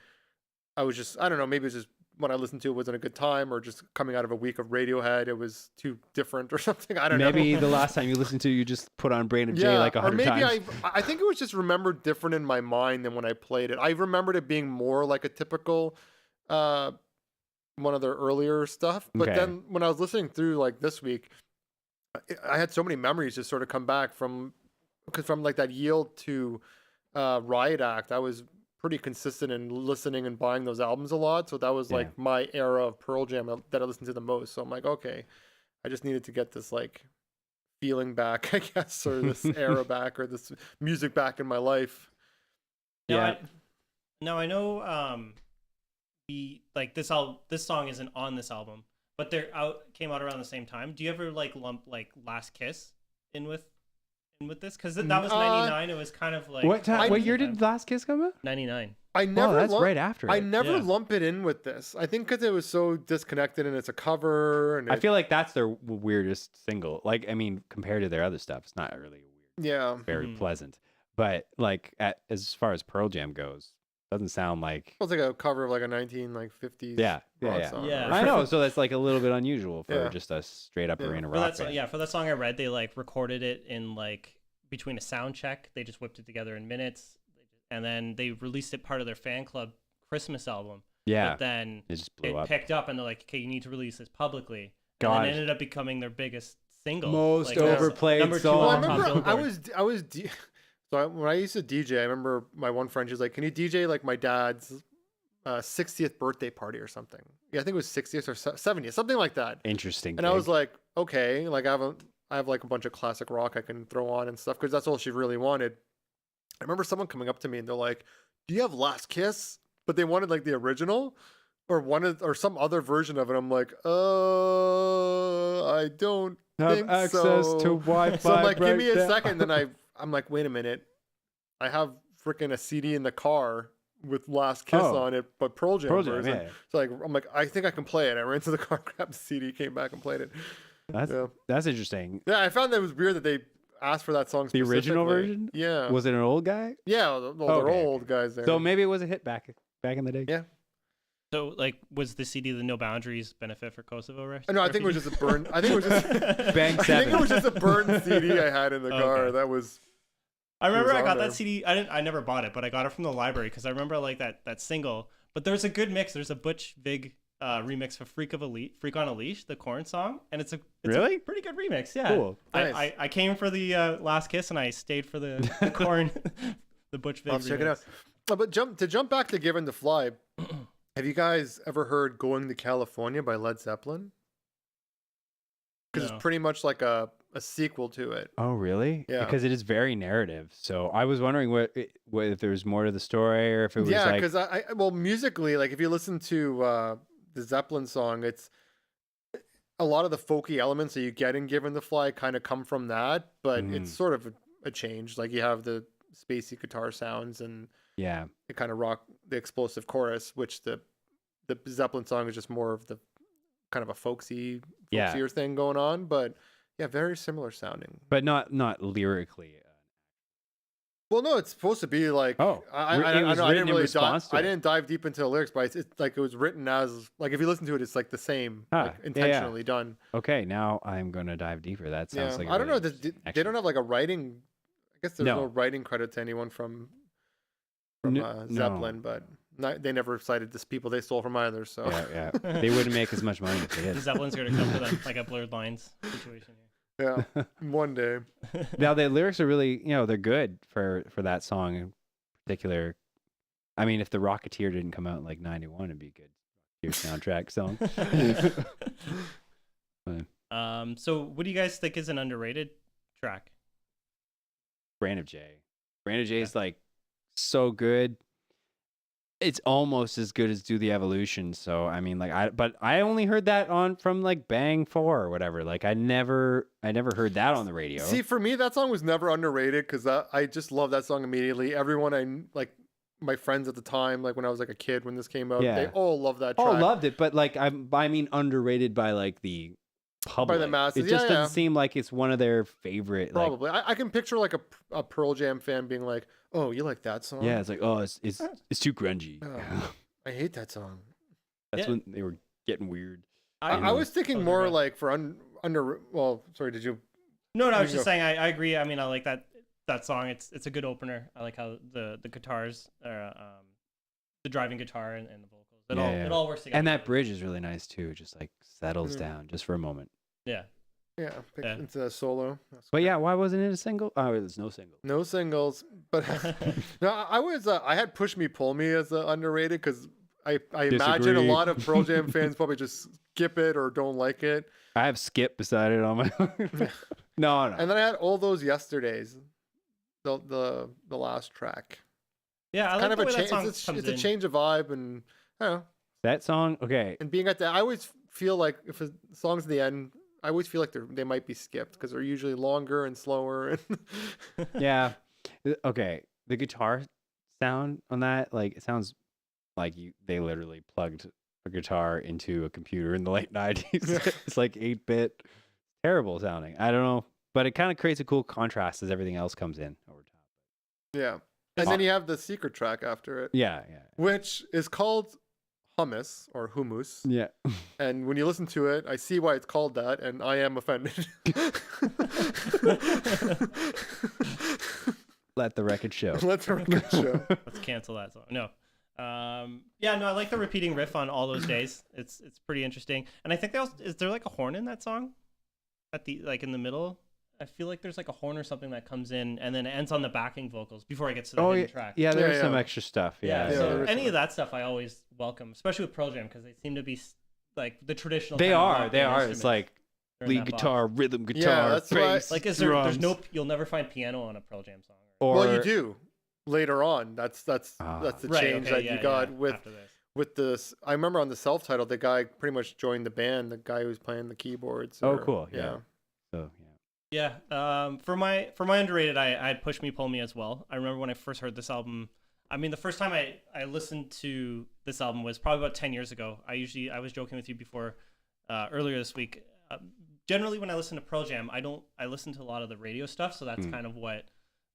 I don't know, maybe it was just when I listened to it wasn't a good time, or just coming out of a week of Radiohead, it was too different or something. I don't know. Maybe the last time you listened to it, you just put on Brain of J like 100 or maybe times. I think it was just remembered different in my mind than when I played it. I remembered it being more like a typical one of their earlier stuff. But Okay. then when I was listening through like this week, I had so many memories just sort of come back from like that Yield to Riot Act. I was pretty consistent in listening and buying those albums a lot. So that was Yeah. like my era of Pearl Jam that I listened to the most. So I'm like, okay, I just needed to get this like feeling back, I guess, or this era back, or this music back in my life. Yeah. Now I know this song isn't on this album, but came out around the same time. Do you ever like lump like Last Kiss in with this? Because that was 99. It was kind of like What year did Last Kiss come out? 99. I never that's right after I it. never Yeah. lump it in with this. I think because it was so disconnected and it's a cover, and I feel like that's their weirdest single. Like, I mean, compared to their other stuff, it's not really weird. yeah. Very Mhm. pleasant. But like, as far as Pearl Jam goes, doesn't sound like. It was like a cover of like a 1950s Yeah, rock yeah. song. Yeah. I know, so that's like a little bit unusual for Yeah. just a straight up Yeah. arena For rock that, band. for that song I read, they like recorded it in like between a sound check. They just whipped it together in minutes, and then they released it part of their fan club Christmas album. Yeah, But then it just blew it up. picked up, and they're like, okay, you need to release this publicly. God. And it ended up becoming their biggest single. Most like, overplayed number 2 song. Well, I on Top remember Billboard. when I used to DJ, I remember my one friend, she was like, can you DJ like my dad's 60th birthday party or something? Yeah, I think it was 60th or 70th, something like that. Interesting. And I gig. was like, okay, like I have like a bunch of classic rock I can throw on and stuff, because that's all she really wanted. I remember someone coming up to me and they're like, do you have Last Kiss? But they wanted like the original or some other version of it. I'm like, I don't have think access so. to Wi-Fi. So I'm like, give me a right now. second. Then I'm like, wait a minute. I have freaking a CD in the car with Last Kiss Oh. on it, but Pearl Jam Pearl Jam, version. yeah. So like, I'm like, I think I can play it. I ran to the car, grabbed the CD, came back and played it. That's Yeah. that's interesting. Yeah, I found that it was weird that they asked for that song The original specifically. version? Yeah. Was it an old guy? Yeah, they're Okay, old guys there. So maybe it was a hit back in the day. Yeah. So, like, was the CD the No Boundaries benefit for Kosovo? No, I think it was just a burn. I think it was just Bang I think it 7. was just a burned CD I had in the car. Okay. That was I remember was I got on there. that CD. I never bought it, but I got it from the library because I remember like that single. But there's a good mix. There's a Butch Vig remix for Freak on a Leash, the Korn song, and it's Really? a pretty good remix. Yeah, Cool. Nice. I came for the Last Kiss and I stayed for the Korn, the Butch Vig. I'll check it remix. out. But jump back to Given to Fly. Have you guys ever heard Going to California by Led Zeppelin? Because No. it's pretty much like a sequel to it. Oh, really? Yeah. Because it is very narrative. So I was wondering what if there was more to the story, or if it was Yeah, like because well, musically, like if you listen to the Zeppelin song, it's a lot of the folky elements that you get in Given to Fly kind of come from that, but it's sort of a change. Like you have the spacey guitar sounds and yeah. it kind of rock the explosive chorus, which the Zeppelin song is just more of the kind of a folksier Yeah. thing going on. But yeah, very similar sounding. But not lyrically. Well, no, it's supposed to be like. Oh, I it was know, I written didn't in really response to I it. didn't dive deep into the lyrics, but it's like it was written as like if you listen to it, it's like the same, Huh, like, yeah, yeah. intentionally done. Okay, now I'm gonna dive deeper. That sounds Yeah, like I don't know. really They don't have like a writing. I guess there's No. no writing credit to anyone from No. Zeppelin, but they never cited this people they stole from either. So Yeah, yeah. They wouldn't make as much money if they The did. Zeppelins are gonna come to them like a Blurred Lines situation yeah, one day. here. Now the lyrics are really, they're good for that song in particular. I mean, if the Rocketeer didn't come out in like '91, it'd be a good Rocketeer soundtrack song. So what do you guys think is an underrated track? Brain of J. Brain of J is like so good. It's almost as good as Do the Evolution. So I mean, but I only heard that from like Bang 4 or whatever. Like I never heard that on the radio. See, for me, that song was never underrated because I just love that song immediately. Everyone like my friends at the time, like when I was like a kid when this came out, Yeah. they all love that track. Oh, loved it, but like I mean underrated by like the public. By the masses. It just Yeah, doesn't yeah. seem like it's one of their favorite. Like, Probably. I can picture like a Pearl Jam fan being like, "Oh, you like that song? yeah, it's like it's too grungy. Oh, I hate that song." That's Yeah. when they were getting weird. I was thinking Oh, more okay. like for under. Well, sorry, did you? No, I was You just go. saying I agree. I mean, I like that song. It's a good opener. I like how the guitars are the driving guitar and the vocals. It all works together. And that bridge is really nice too. It just like settles Mhm. down just for a moment. Yeah. Yeah, Yeah. into that solo. That's But great. yeah, why wasn't it a single? Oh, there's no single. No singles, but no, I was I had Push Me Pull Me as underrated because I imagine a Disagree. lot of Pearl Jam fans probably just skip it or don't like it. I have Skip beside it on my. no. And then I had All Those Yesterdays, the last track. Yeah, I like Kind of the a way that change. song It's comes a in. change of vibe, and I don't know. That song, okay. And being at that, I always feel like if a song's at the end, I always feel like they might be skipped because they're usually longer and slower. And Yeah. Okay. The guitar sound on that, like, it sounds like they literally plugged a guitar into a computer in the late 90s. It's like 8-bit. Terrible sounding. I don't know. But it kind of creates a cool contrast as everything else comes in over top. yeah, and then you have the secret track after it, Yeah. which is called Hummus or Hummus. Yeah. And when you listen to it, I see why it's called that, and I am offended. Let the record show. Let the record show. Let's cancel that song. No. Yeah, no, I like the repeating riff on All Those Days. It's pretty interesting. And I think is there like a horn in that song? At the in the middle? I feel like there's like a horn or something that comes in and then it ends on the backing vocals before it gets to the hidden track. Yeah, there's Yeah, some yeah. extra stuff. Yeah. Yeah, So there is any some- of that stuff I always welcome, especially with Pearl Jam because they seem to be like the traditional. They kind of are. rock They band are. It's instruments. like They're in lead that box. guitar, rhythm guitar, that's why- bass, Like there's drums. you'll never find piano on a Pearl Jam song. Or, Well, you do later on. That's the Right, change okay, that yeah, you got yeah, with after this. with this. I remember on the self-titled, the guy pretty much joined the band. The guy who was playing the keyboards. Oh, cool. Yeah. So, yeah. Yeah. For my underrated, I had Push Me Pull Me as well. I remember when I first heard this album. I mean, the first time I listened to this album was probably about 10 years ago. I was joking with you before earlier this week. Generally, when I listen to Pearl Jam, I listen to a lot of the radio stuff, so that's kind of what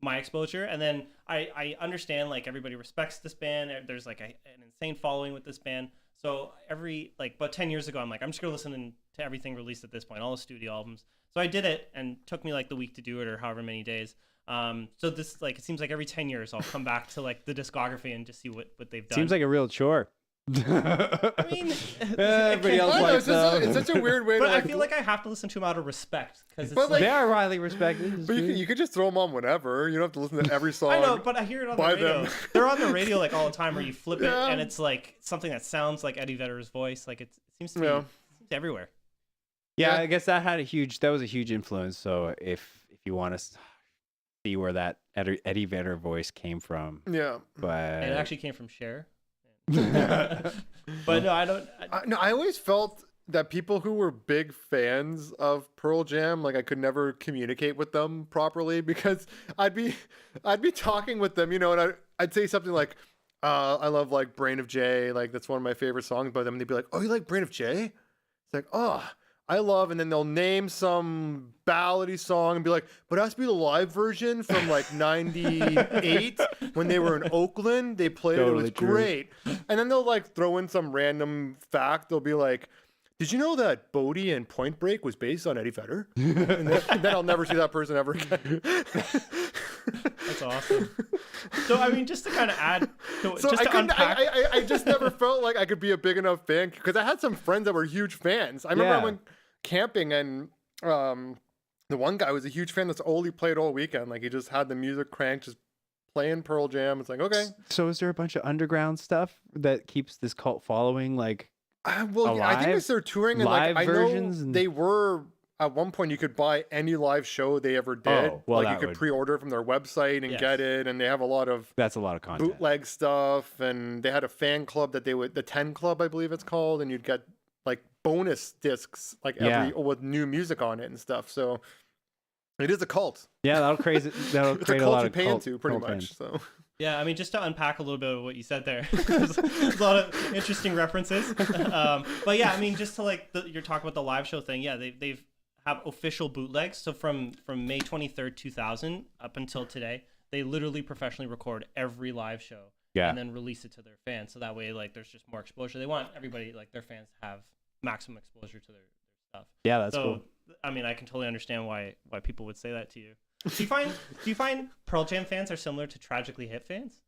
my exposure. And then I understand like everybody respects this band. There's like an insane following with this band. So about 10 years ago, I'm like, I'm just gonna listen to everything released at this point, all the studio albums. So I did it, and it took me like the week to do it, or however many days. So this it seems like every 10 years I'll come back to like the discography and just see what they've done. Seems like a real chore. I mean, Everybody else I know, likes it's, just them. it's such a weird way but to I like. feel like I have to listen to them out of respect because But, like, They are widely respected. but you could just throw them on whenever. You don't have to listen to every song. I know, but I hear it on the by radio. them. They're on the radio like all the time, where you flip it Yeah. and it's like something that sounds like Eddie Vedder's voice. Like it seems to be Yeah. it seems everywhere. Yeah, Yeah. I guess that was a huge influence. So if you want to see where that Eddie Vedder voice came from, Yeah. but And it actually came from Cher. But no, I don't. I always felt that people who were big fans of Pearl Jam, like I could never communicate with them properly because I'd be talking with them, and I'd say something like, I love like Brain of Jay, like that's one of my favorite songs by them, and they'd be like, oh, you like Brain of Jay? It's like, oh, I love, and then they'll name some ballady song and be like, but it has to be the live version from like 98 when they were in Oakland. They played it. It Totally was true. great. And then they'll like throw in some random fact. They'll be like, did you know that Bodie and Point Break was based on Eddie Vedder? And then I'll never see that person ever again. That's awesome. So I mean, just to kind of add, So just I to couldn't. unpack. I just never felt like I could be a big enough fan because I had some friends that were huge fans. I remember I Yeah. went camping and the one guy was a huge fan. That's all he played all weekend. Like he just had the music cranked, just playing Pearl Jam. It's like okay. So is there a bunch of underground stuff that keeps this cult following? Like, Well, yeah, I think Alive? it's their touring and like Live I versions know and- they were at one point you could buy any live show they ever did. Oh, well, like you that could would- pre-order from their website and Yes. get it, and they have a lot of That's a lot of content. bootleg stuff, and they had a fan club that the 10 Club, I believe it's called, and you'd get like bonus discs like Yeah. with new music on it and stuff. So it is a cult. Yeah, that'll It's a create a cult lot you of pay cult, into, pretty cult much. fans. So Yeah, I mean, just to unpack a little bit of what you said there, there's a lot of interesting references. But yeah, I mean, just to like you're talking about the live show thing. Yeah, they've have official bootlegs. So from May 23rd, 2000 up until today, they literally professionally record every live show Yeah. and then release it to their fans. So that way, like, there's just more exposure. They want everybody, like, their fans to have maximum exposure to their stuff. Yeah, that's so, cool. I mean, I can totally understand why people would say that to you. Do you find Pearl Jam fans are similar to Tragically Hip fans?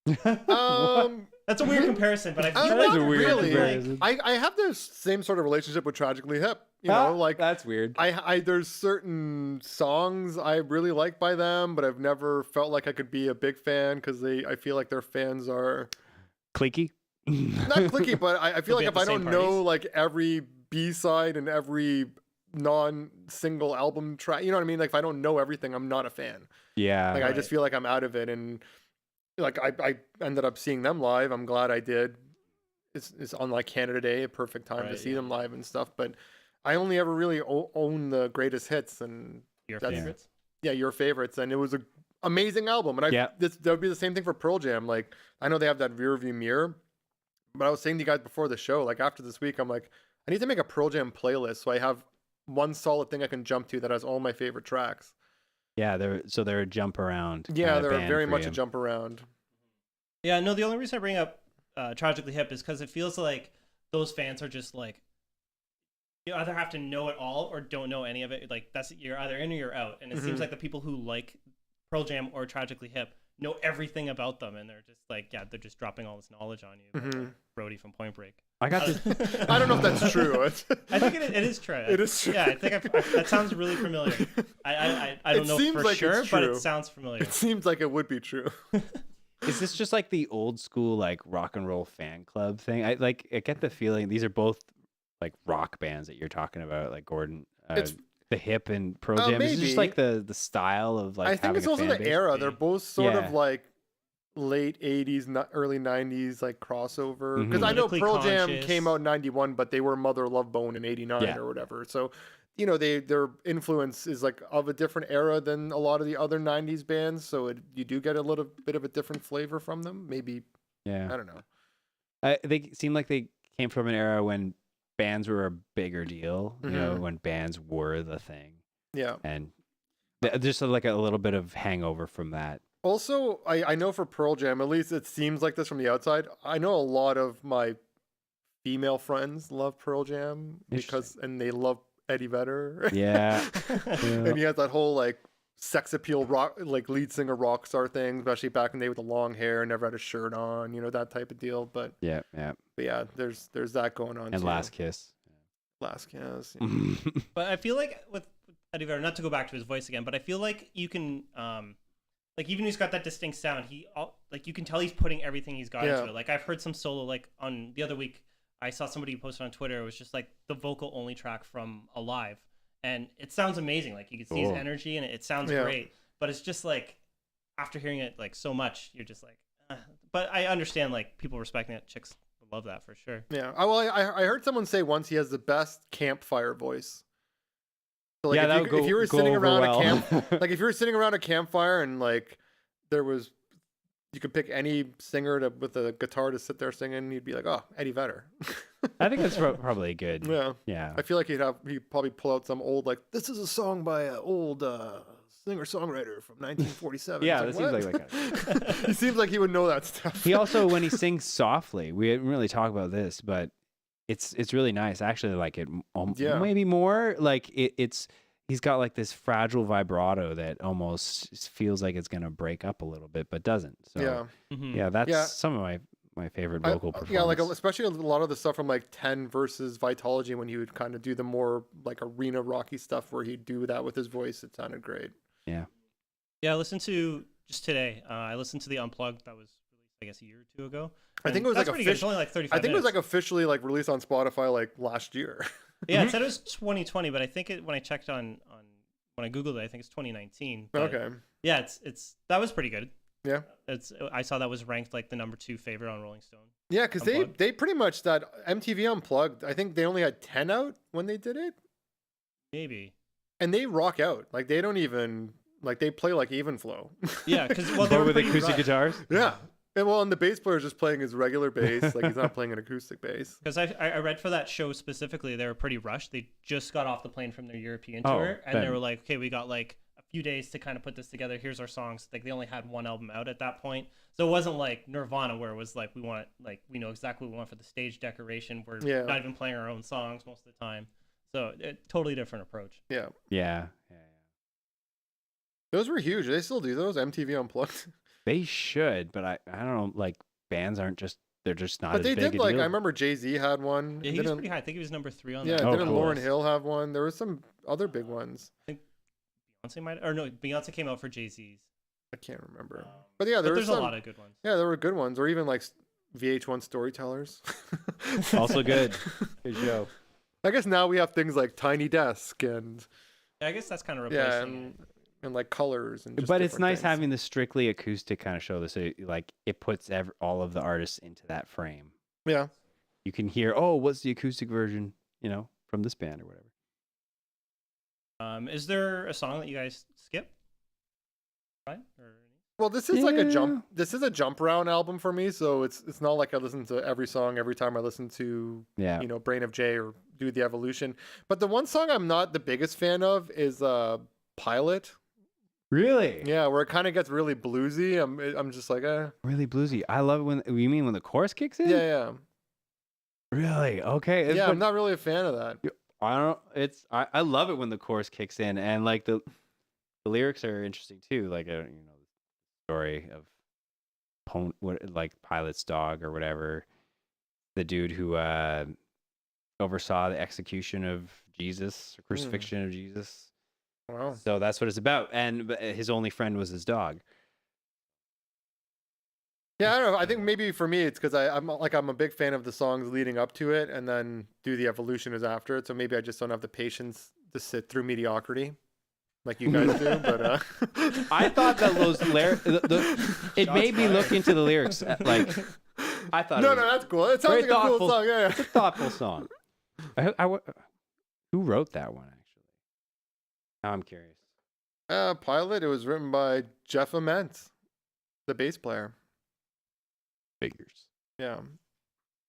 That's a weird comparison, but I feel That like is a weird really, comparison. I have the same sort of relationship with Tragically Hip. You know, like that's weird. I there's certain songs I really like by them, but I've never felt like I could be a big fan because I feel like their fans are Cliquey. not clicky, but I feel They'll like be if at I the don't same know parties. like every B-side and every non-single album track, you know what I mean? Like if I don't know everything, I'm not a fan. Yeah. Like I just feel like I'm out of it, and like I ended up seeing them live. I'm glad I did. It's on like Canada Day, a perfect time to Right, see yeah. them live and stuff. But I only ever really own the greatest hits, and your that's- favorites. yeah, your favorites, and it was a amazing album. And Yeah. that would be the same thing for Pearl Jam. Like I know they have that rear view mirror, but I was saying to you guys before the show, like after this week, I'm like, I need to make a Pearl Jam playlist so I have one solid thing I can jump to that has all my favorite tracks. Yeah, they're a jump around. Yeah, kinda they're band very for much you. a jump around. Yeah, no, the only reason I bring up Tragically Hip is because it feels like those fans are just like, you either have to know it all or don't know any of it. Like you're either in or you're out. And it seems Mhm. like the people who like Pearl Jam or Tragically Hip know everything about them, and they're just like, yeah, they're just dropping all this knowledge on you. about, Mhm. like, Brody from Point Break. I got this. I don't know if that's true. I think it is true. It is true. Yeah, I think that sounds really familiar. I don't It know seems for like sure, it's but true. it sounds familiar. It seems like it would be true. Is this just like the old school like rock and roll fan club thing? I get the feeling these are both like rock bands that you're talking about, like Gordon, It's- the Hip and Pearl Jam. Is it just maybe. like the style of like I think having it's a also fan the base? era. They're both sort Yeah. of like late 80s, early 90s, like crossover. Because Mhm. I know Politically Pearl Jam conscious. came out in 91, but they were Mother Love Bone in 89 Yeah. or whatever. So, you know, their influence is like of a different era than a lot of the other 90s bands. So you do get a little bit of a different flavor from them. Maybe, Yeah, I don't know. they seem like they came from an era when bands were a bigger deal. You know, Mhm. when bands were the thing, Yeah. and just like a little bit of hangover from that. Also, I know for Pearl Jam, at least it seems like this from the outside. I know a lot of my female friends love Pearl Jam and they love Eddie Vedder. Yeah. And he has that whole like sex appeal rock, like lead singer rock star thing, especially back in the day with the long hair, never had a shirt on, you know, that type of deal. But Yeah. yeah, there's that going on And too. Last Kiss. Last Kiss. But I feel like with Eddie Vedder, not to go back to his voice again, but I feel like you can, like even he's got that distinct sound. Like you can tell he's putting everything he's got Yeah. into it. Like I've heard some solo, like on the other week, I saw somebody posted on Twitter. It was just like the vocal only track from Alive, and it sounds amazing. Like you can see his Cool. energy, and it sounds Yeah. great. But it's just like after hearing it like so much, you're just like. But I understand like people respecting it. Chicks love that for sure. Yeah. I heard someone say once he has the best campfire voice. So like Yeah, that if would you, go- if you were go sitting over around well. a camp, like if you were sitting around a campfire and like you could pick any singer with a guitar to sit there singing, you'd be like, oh, Eddie Vedder. I think that's probably good. Yeah. Yeah. I feel like he'd probably pull out some old like this is a song by an old singer songwriter from 1947. Yeah, It's that seems what? like that He seems like he would know that stuff. He also, when he sings softly, we didn't really talk about this, but it's really nice. I actually like it. Yeah. Maybe more like it's. He's got like this fragile vibrato that almost feels like it's gonna break up a little bit, but doesn't. So Yeah. Mhm. yeah, that's Yeah. some of my favorite vocal performance. Yeah, like especially a lot of the stuff from like 10 versus Vitology when he would kind of do the more like arena rocky stuff where he'd do that with his voice. It sounded great. Yeah, I listened to just today. I listened to the Unplugged that was released, I guess, a year or two ago. I think And it was that's like pretty good. It's only like 35 I think it was minutes. like officially like released on Spotify like last year. Yeah, it said it was 2020, but I think when I checked on when I googled it, I think it's 2019. But Okay. yeah, it's that was pretty good. Yeah. I saw that was ranked like the number 2 favorite on Rolling Stone. Yeah, because Unplugged? they pretty much that MTV Unplugged. I think they only had 10 out when they did it, Maybe. and they rock out. Like they don't even like they play like even flow. Yeah, because well, they Or were with pretty acoustic rushed. guitars. Yeah. And well, and the bass player is just playing his regular bass. Like he's not playing an acoustic bass. Because I read for that show specifically, they were pretty rushed. They just got off the plane from their European Oh, tour, and they then. were like, okay, we got like a few days to kind of put this together. Here's our songs. Like they only had one album out at that point. So it wasn't like Nirvana where it was like, we know exactly what we want for the stage decoration. We're Yeah. not even playing our own songs most of the time. So totally different approach. Yeah. Yeah. Those were huge. They still do those MTV Unplugged. They should, but I don't know. Like bands aren't just they're just not. But as they big did a like deal. I remember Jay-Z had one. Yeah, he was Didn't- pretty high. I think he was number 3 on Yeah, that. Oh, didn't cool. Lauryn Hill have one? There was some other big ones. Beyonce might, or no, Beyonce came out for Jay-Z's. I can't remember. But yeah, But there there's was a some, lot of good ones. Yeah, there were good ones, or even like VH1 Storytellers. Also good. Good show. I guess now we have things like Tiny Desk and Yeah, I guess that's kind of yeah, replacing and like colors and. Just But it's different nice things. having the strictly acoustic kind of show. This like it puts all of the artists into that frame. Yeah, You can hear, oh, what's the acoustic version? From this band or whatever. Is there a song that you guys skip? Right? Or well, this is like a Yeah. jump. This is a jump round album for me, so it's not like I listen to every song every time I listen to Yeah. Brain of Jay or Do the Evolution. But the one song I'm not the biggest fan of is Pilot. Really? Yeah, where it kind of gets really bluesy. I'm just like, Really bluesy. I love it when you mean when the chorus kicks in? yeah. Really? Okay. Yeah, but I'm not really a fan of that. I don't. I love it when the chorus kicks in, and like the lyrics are interesting too. Like the story of like Pilot's dog or whatever, the dude who oversaw the execution of Jesus, or crucifixion of Jesus. Wow. So that's what it's about, and his only friend was his dog. Yeah, I don't know. I think maybe for me it's because I'm a big fan of the songs leading up to it, and then Do the Evolution is after it. So maybe I just don't have the patience to sit through mediocrity, like you guys do. But I thought that those lyrics, it made me look into the lyrics. Like I thought. No, it was no, that's cool. It sounds very like a cool thoughtful. song. Yeah, It's a thoughtful song. Who wrote that one actually? Now I'm curious. yeah. Pilot. It was written by Jeff Ament, the bass player. Figures. Yeah.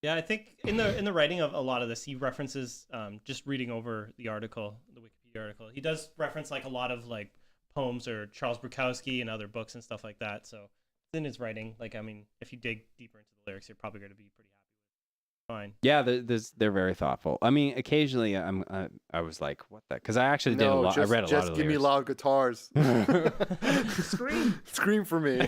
Yeah, I think in the writing of a lot of this, he references just reading over the article, the Wikipedia article. He does reference like a lot of like poems or Charles Bukowski and other books and stuff like that. So it's in his writing. Like, I mean, if you dig deeper into the lyrics, you're probably going to be pretty happy with it. Fine. Yeah, they're very thoughtful. I mean, occasionally I was like, what the? Because I actually did a lot. I read a lot Just of give me lyrics. loud guitars. Scream. Scream for me.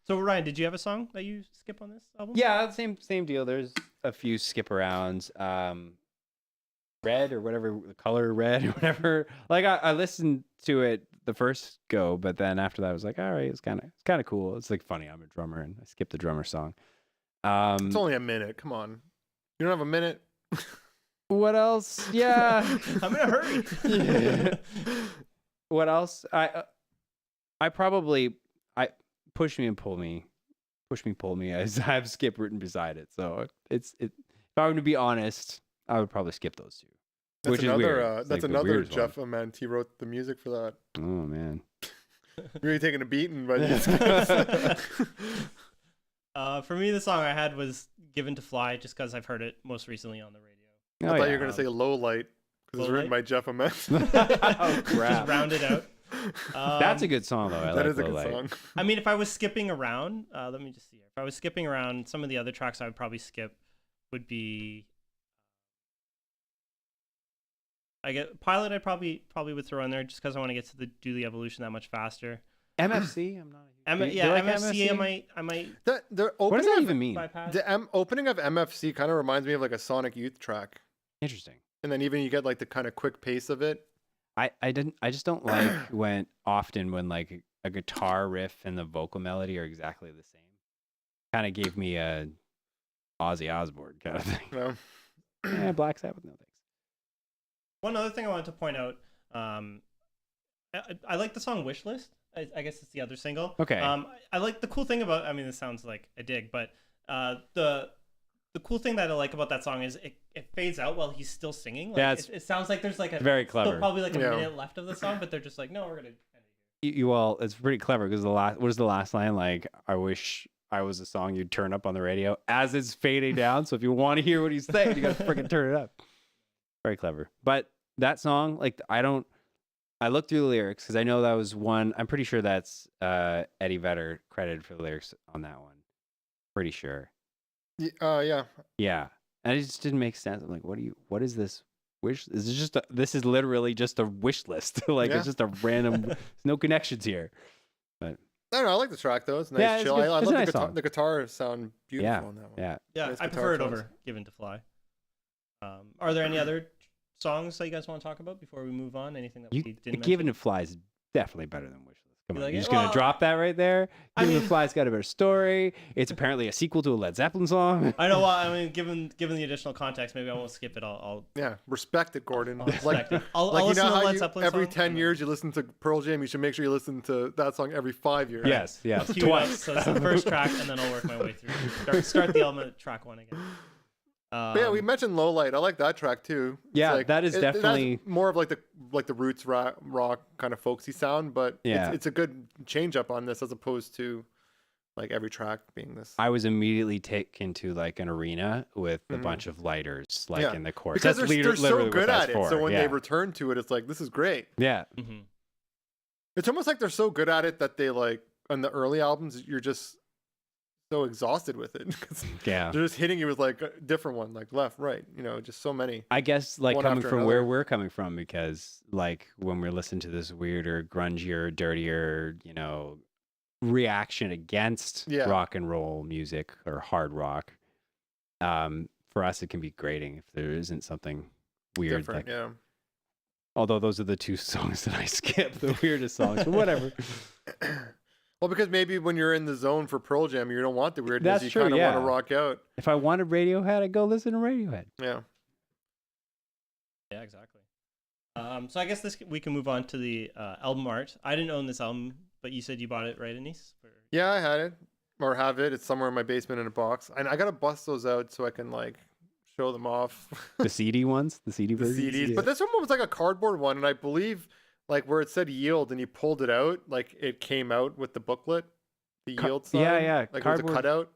So Ryan, did you have a song that you skip on this album? Yeah, same deal. There's a few skip arounds. Red or whatever, the color red or whatever. Like I listened to it the first go, but then after that I was like, all right, it's kind of cool. It's like funny. I'm a drummer and I skipped the drummer song. It's only a minute. Come on. You don't have a minute? What else? Yeah. I'm in a hurry. What else? I probably push me, pull me. I have skip written beside it, so if I were to be honest, I would probably skip those two. That's Which is another. weird. It's That's like the another weirdest one. Jeff Ament. He wrote the music for that. Oh man. Really taking a beating, but For me, the song I had was "Given to Fly," just because I've heard it most recently on the radio. I thought you were gonna say Low Light because it's Low written Light? by Jeff Ament. Oh crap. Just round it out. That's a good song though. I That like is a Low good Light. song. I mean, if I was skipping around, let me just see here. If I was skipping around, some of the other tracks I would probably skip would be. I get Pilot. I probably would throw in there just because I want to get to Do the Evolution that much faster. MFC. I'm not. Do you like MFC. I might The What does opening that of even mean? bypass. the opening of MFC kind of reminds me of like a Sonic Youth track, Interesting. and then even you get like the kind of quick pace of it. I just don't like when like a guitar riff and the vocal melody are exactly the same. Kind of gave me a Ozzy Osbourne kind of thing. No. Yeah, Black Sabbath, no thanks. One other thing I wanted to point out, I like the song Wish List. I guess it's the other single. Okay. I like the cool thing about, I mean, this sounds like a dig, but the cool thing that I like about that song is it fades out while he's still singing. Like, Yeah, it sounds like there's like a very clever. still probably like a Yeah. minute left of the song, but they're just like, no, we're gonna. You all, it's pretty clever because what is the last line? Like, I wish I was a song you'd turn up on the radio as it's fading down. So if you want to hear what he's saying, you got to freaking turn it up. Very clever. But that song, like, I looked through the lyrics because I know that was one. I'm pretty sure that's Eddie Vedder credited for the lyrics on that one. Pretty sure. Yeah. Yeah. And it just didn't make sense. I'm like, what is this wish? This is literally just a wish list. Like, Yeah. it's just a random, there's no connections here. I don't know. I like the track though. It's nice, Yeah, it's chill. good. I It's a love nice the guitar. song. The guitars sound beautiful Yeah. on that one. Yeah. Yeah, Nice I guitar prefer it tones. over Given to Fly. Are there any other songs that you guys want to talk about before we move on? Anything that we didn't Given mention? to Fly is definitely better than Wishlist. Come You on, like you're it? just gonna Well, drop that right there. I Given mean- to Fly's got a better story. It's apparently a sequel to a Led Zeppelin song. I know. Well, I mean, given the additional context, maybe I won't skip it. I'll Yeah, respect it, Gordon. I'll respect it. I'll Like, you listen know to how Led Zeppelin every song, 10 and years you listen to Pearl Jam, you should make sure you listen to that song every 5 years. Yes, then yes, I'll cue it up. twice. So it's the first track, and then I'll work my way through. Start the album at track 1 again. But yeah, we mentioned Low Light. I like that track too. It's Yeah, like, that is it has definitely- more of like the roots rock kind of folksy sound, but Yeah. it's a good change up on this as opposed to like every track being this. I was immediately taken to like an arena with a Mhm. bunch of lighters, like Yeah, in the chorus. because That's they're literally so what good that's at it. for. So when yeah. they return to it, it's like this is great. yeah, Mm-hmm. It's almost like they're so good at it that they like on the early albums you're just so exhausted with it because yeah. they're just hitting you with like a different one, like left, right, just so many. I guess like One coming after from where another. we're coming from, because like when we're listening to this weirder, grungier, dirtier, reaction against Yeah. rock and roll music or hard rock, for us it can be grating if there isn't something weird. Different, Like, yeah. although those are the two songs that I skip, the weirdest songs, but whatever. Well, because maybe when you're in the zone for Pearl Jam, you don't want the weirdness. That's You true, kind of want yeah. to rock out. If I wanted Radiohead, I'd go listen to Radiohead. Yeah. Yeah, exactly. So I guess we can move on to the album art. I didn't own this album, but you said you bought it, right, Anise? Yeah, I had it or have it. It's somewhere in my basement in a box. And I got to bust those out so I can like show them off. The CD ones, the CD The versions. CDs. Yeah. But this one was like a cardboard one. And I believe like where it said yield and you pulled it out, like it came out with the booklet, the yield sign. yeah, yeah, Like cardboard- it was a cutout.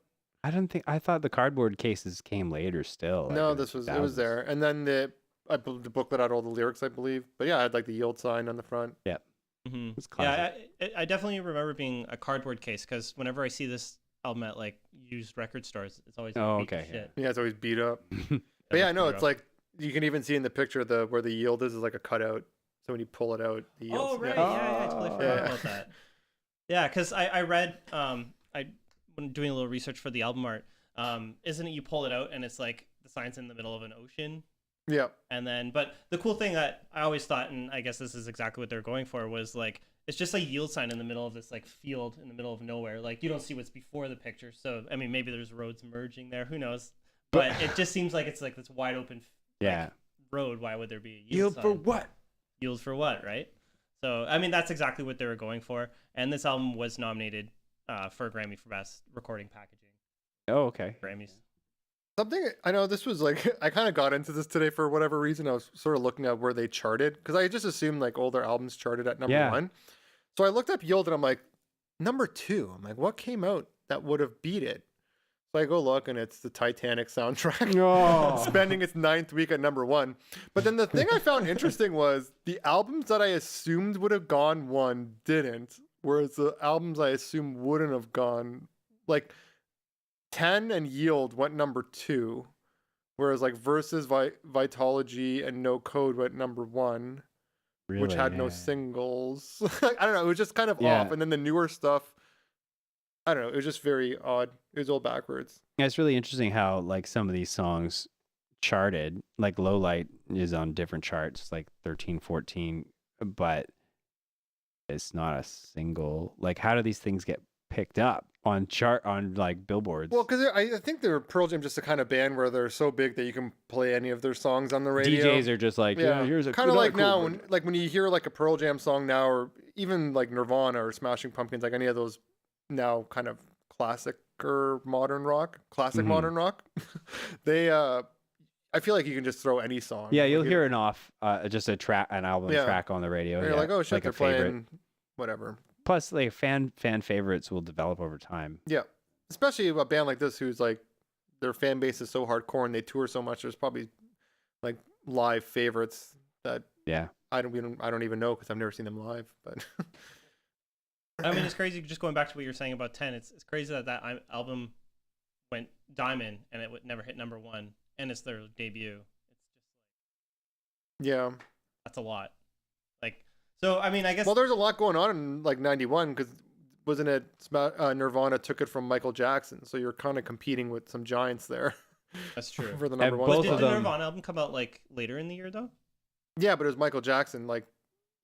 I thought the cardboard cases came later still. like No, in the it was 2000s. there. And then the booklet had all the lyrics, I believe. But yeah, I had like the yield sign on the front. Mm-hmm. It's classic. Yeah, I definitely remember being a cardboard case because whenever I see this album at like used record stores, it's always Oh, beat to okay, yeah. shit. Yeah, it's always beat up. That But yeah, was no, pretty it's rough. like you can even see in the picture where the yield is like a cutout. So when you pull it out, the yield. Oh right, yeah. yeah, I totally forgot Yeah. about that. Yeah, because I read when doing a little research for the album art, isn't it you pull it out and it's like the sign's in the middle of an ocean, Yeah. and then but the cool thing that I always thought, and I guess this is exactly what they're going for, was like it's just a yield sign in the middle of this like field in the middle of nowhere. Like you don't see what's before the picture, so I mean maybe there's roads merging there, who knows? But it just seems like it's like this wide open Yeah. road. Why would there be a yield Yield sign? for what? Yield for what, right? So I mean that's exactly what they were going for, and this album was nominated for a Grammy for Best Recording Packaging. Oh, okay. Grammys. Something I know this was like I kind of got into this today for whatever reason. I was sort of looking at where they charted because I just assumed like older albums charted at number Yeah. one. So I looked up yield and I'm like number two. I'm like, what came out that would have beat it? So I go look and it's the Titanic soundtrack. Oh. Spending its 9th week at number one. But then the thing I found interesting was the albums that I assumed would have gone one didn't, whereas the albums I assumed wouldn't have gone, like 10 and Yield went number two, whereas like Versus, Vitology, and No Code went number one, which Really? had no Yeah. singles. I don't know, it was just kind of Yeah. off. And then the newer stuff, I don't know, it was just very odd. It was all backwards. Yeah, it's really interesting how like some of these songs charted, like Low Light is on different charts, like 13, 14, but it's not a single. Like, how do these things get picked up on like billboards. Well, because I think they're Pearl Jam just a kind of band where they're so big that you can play any of their songs on the radio. DJs are just like, yeah, here's a kind of like cool now, version. when you hear like a Pearl Jam song now, or even like Nirvana or Smashing Pumpkins, like any of those now kind of classic or modern rock, modern rock, they I feel like you can just throw any song. Yeah, you'll Like, hear just an album track on the radio. You're Yeah, like, oh shit, like they're a favorite. playing whatever. Plus, like fan favorites will develop over time. Yeah, especially a band like this who's like their fan base is so hardcore and they tour so much. There's probably like live favorites that I don't even know because I've never seen them live. But I mean, it's crazy. Just going back to what you were saying about 10, it's crazy that album went diamond and it would never hit number 1, and it's their debut. It's just yeah, that's a lot. Like, so I mean, I guess. Well, there's a lot going on in like '91 because wasn't it Nirvana took it from Michael Jackson, so you're kind of competing with some giants there. That's true. For the number one. both Did of the them Nirvana album come out like later in the year though? Yeah, but it was Michael Jackson like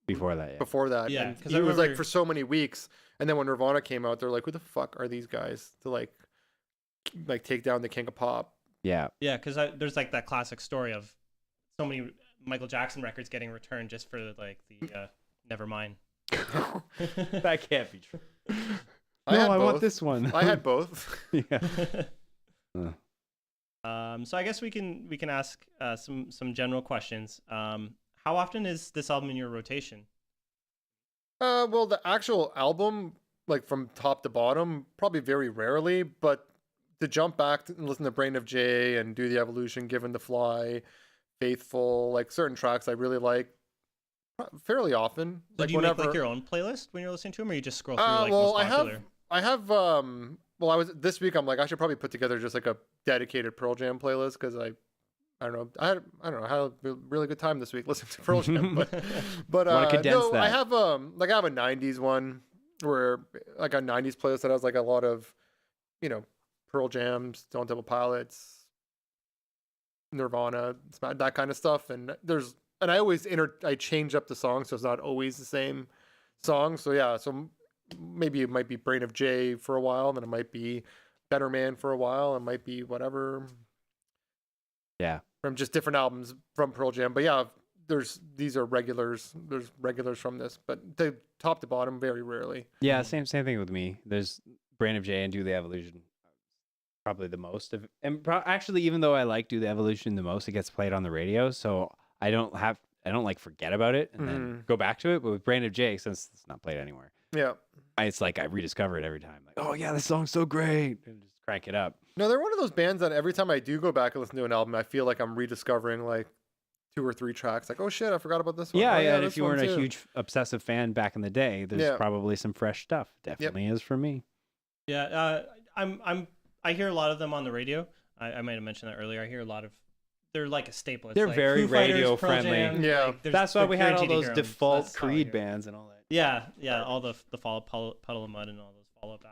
before that. Yeah. before that. Yeah, and 'cause he I was like remember- for so many weeks, and then when Nirvana came out, they're like, "Who the fuck are these guys to like take down the king of pop?" Yeah. Yeah, because there's like that classic story of so many Michael Jackson records getting returned just for like the Nevermind. That can't be true. I want this one. I had both. Yeah. So I guess we can ask some general questions. How often is this album in your rotation? Well, the actual album, like from top to bottom, probably very rarely. But to jump back and listen to Brain of J and Do the Evolution, Given to Fly, Faithful, like certain tracks I really like fairly often. So Like do you whenever. make like your own playlist when you're listening to them, or you just scroll through like Well, most popular? I have. Well, I was this week. I'm like, I should probably put together just like a dedicated Pearl Jam playlist because I don't know. I don't know. I had a really good time this week listening to Pearl Jam. But Wanna condense no, I that. have like I have a '90s one where like a '90s playlist that has like a lot of, Pearl Jam, Stone Temple Pilots, Nirvana, that kind of stuff. And I always I change up the song so it's not always the same song. So yeah, so maybe it might be Brain of J for a while, then it might be Better Man for a while, it might be whatever. Yeah. From just different albums from Pearl Jam. But yeah, these are regulars. There's regulars from this, but they top to bottom very rarely. Yeah, same thing with me. There's Brain of J and Do the Evolution, probably the most of. And actually, even though I like Do the Evolution the most, it gets played on the radio, so I don't like forget about it and then go back to it. But with Brain of J, since it's not played anywhere, Yeah. it's like I rediscover it every time. Like, oh yeah, this song's so great, and just crank it up. No, they're one of those bands that every time I do go back and listen to an album, I feel like I'm rediscovering like 2 or 3 tracks. Like, oh shit, I forgot about this one. Yeah, Oh, yeah. And this if you one weren't a too. huge obsessive fan back in the day, there's probably some fresh stuff. Definitely is for me. Yeah, I hear a lot of them on the radio. I might have mentioned that earlier. I hear a lot of. They're like a staple. It's They're like very Foo Fighters, radio Pearl friendly. Jam, Yeah. like, That's why they're we had all guaranteed to those hear 'em. default That's how I Creed hear 'em. bands and all that. Yeah, all the follow Puddle of Mud and all those follow up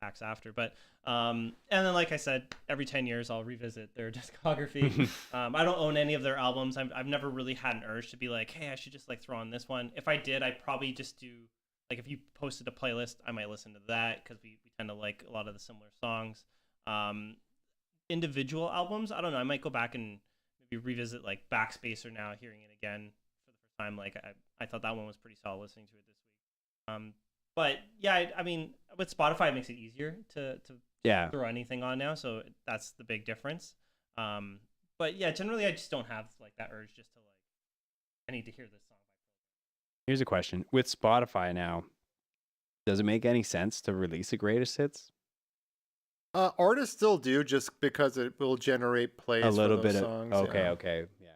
acts after. But and then like I said, every 10 years I'll revisit their discography. I don't own any of their albums. I've never really had an urge to be like, hey, I should just like throw on this one. If I did, I'd probably just do like if you posted a playlist, I might listen to that because we tend to like a lot of the similar songs. Individual albums, I don't know. I might go back and maybe revisit like Backspacer now, hearing it again for the first time. Like I thought that one was pretty solid listening to it this week. But yeah, I mean, with Spotify, it makes it easier to throw anything on now. So that's the big difference. But yeah, generally, I just don't have like that urge just to like, I need to hear this song. Here's a question: with Spotify now, does it make any sense to release a greatest hits? Artists still do just because it will generate plays A little for bit those of songs. okay, yeah.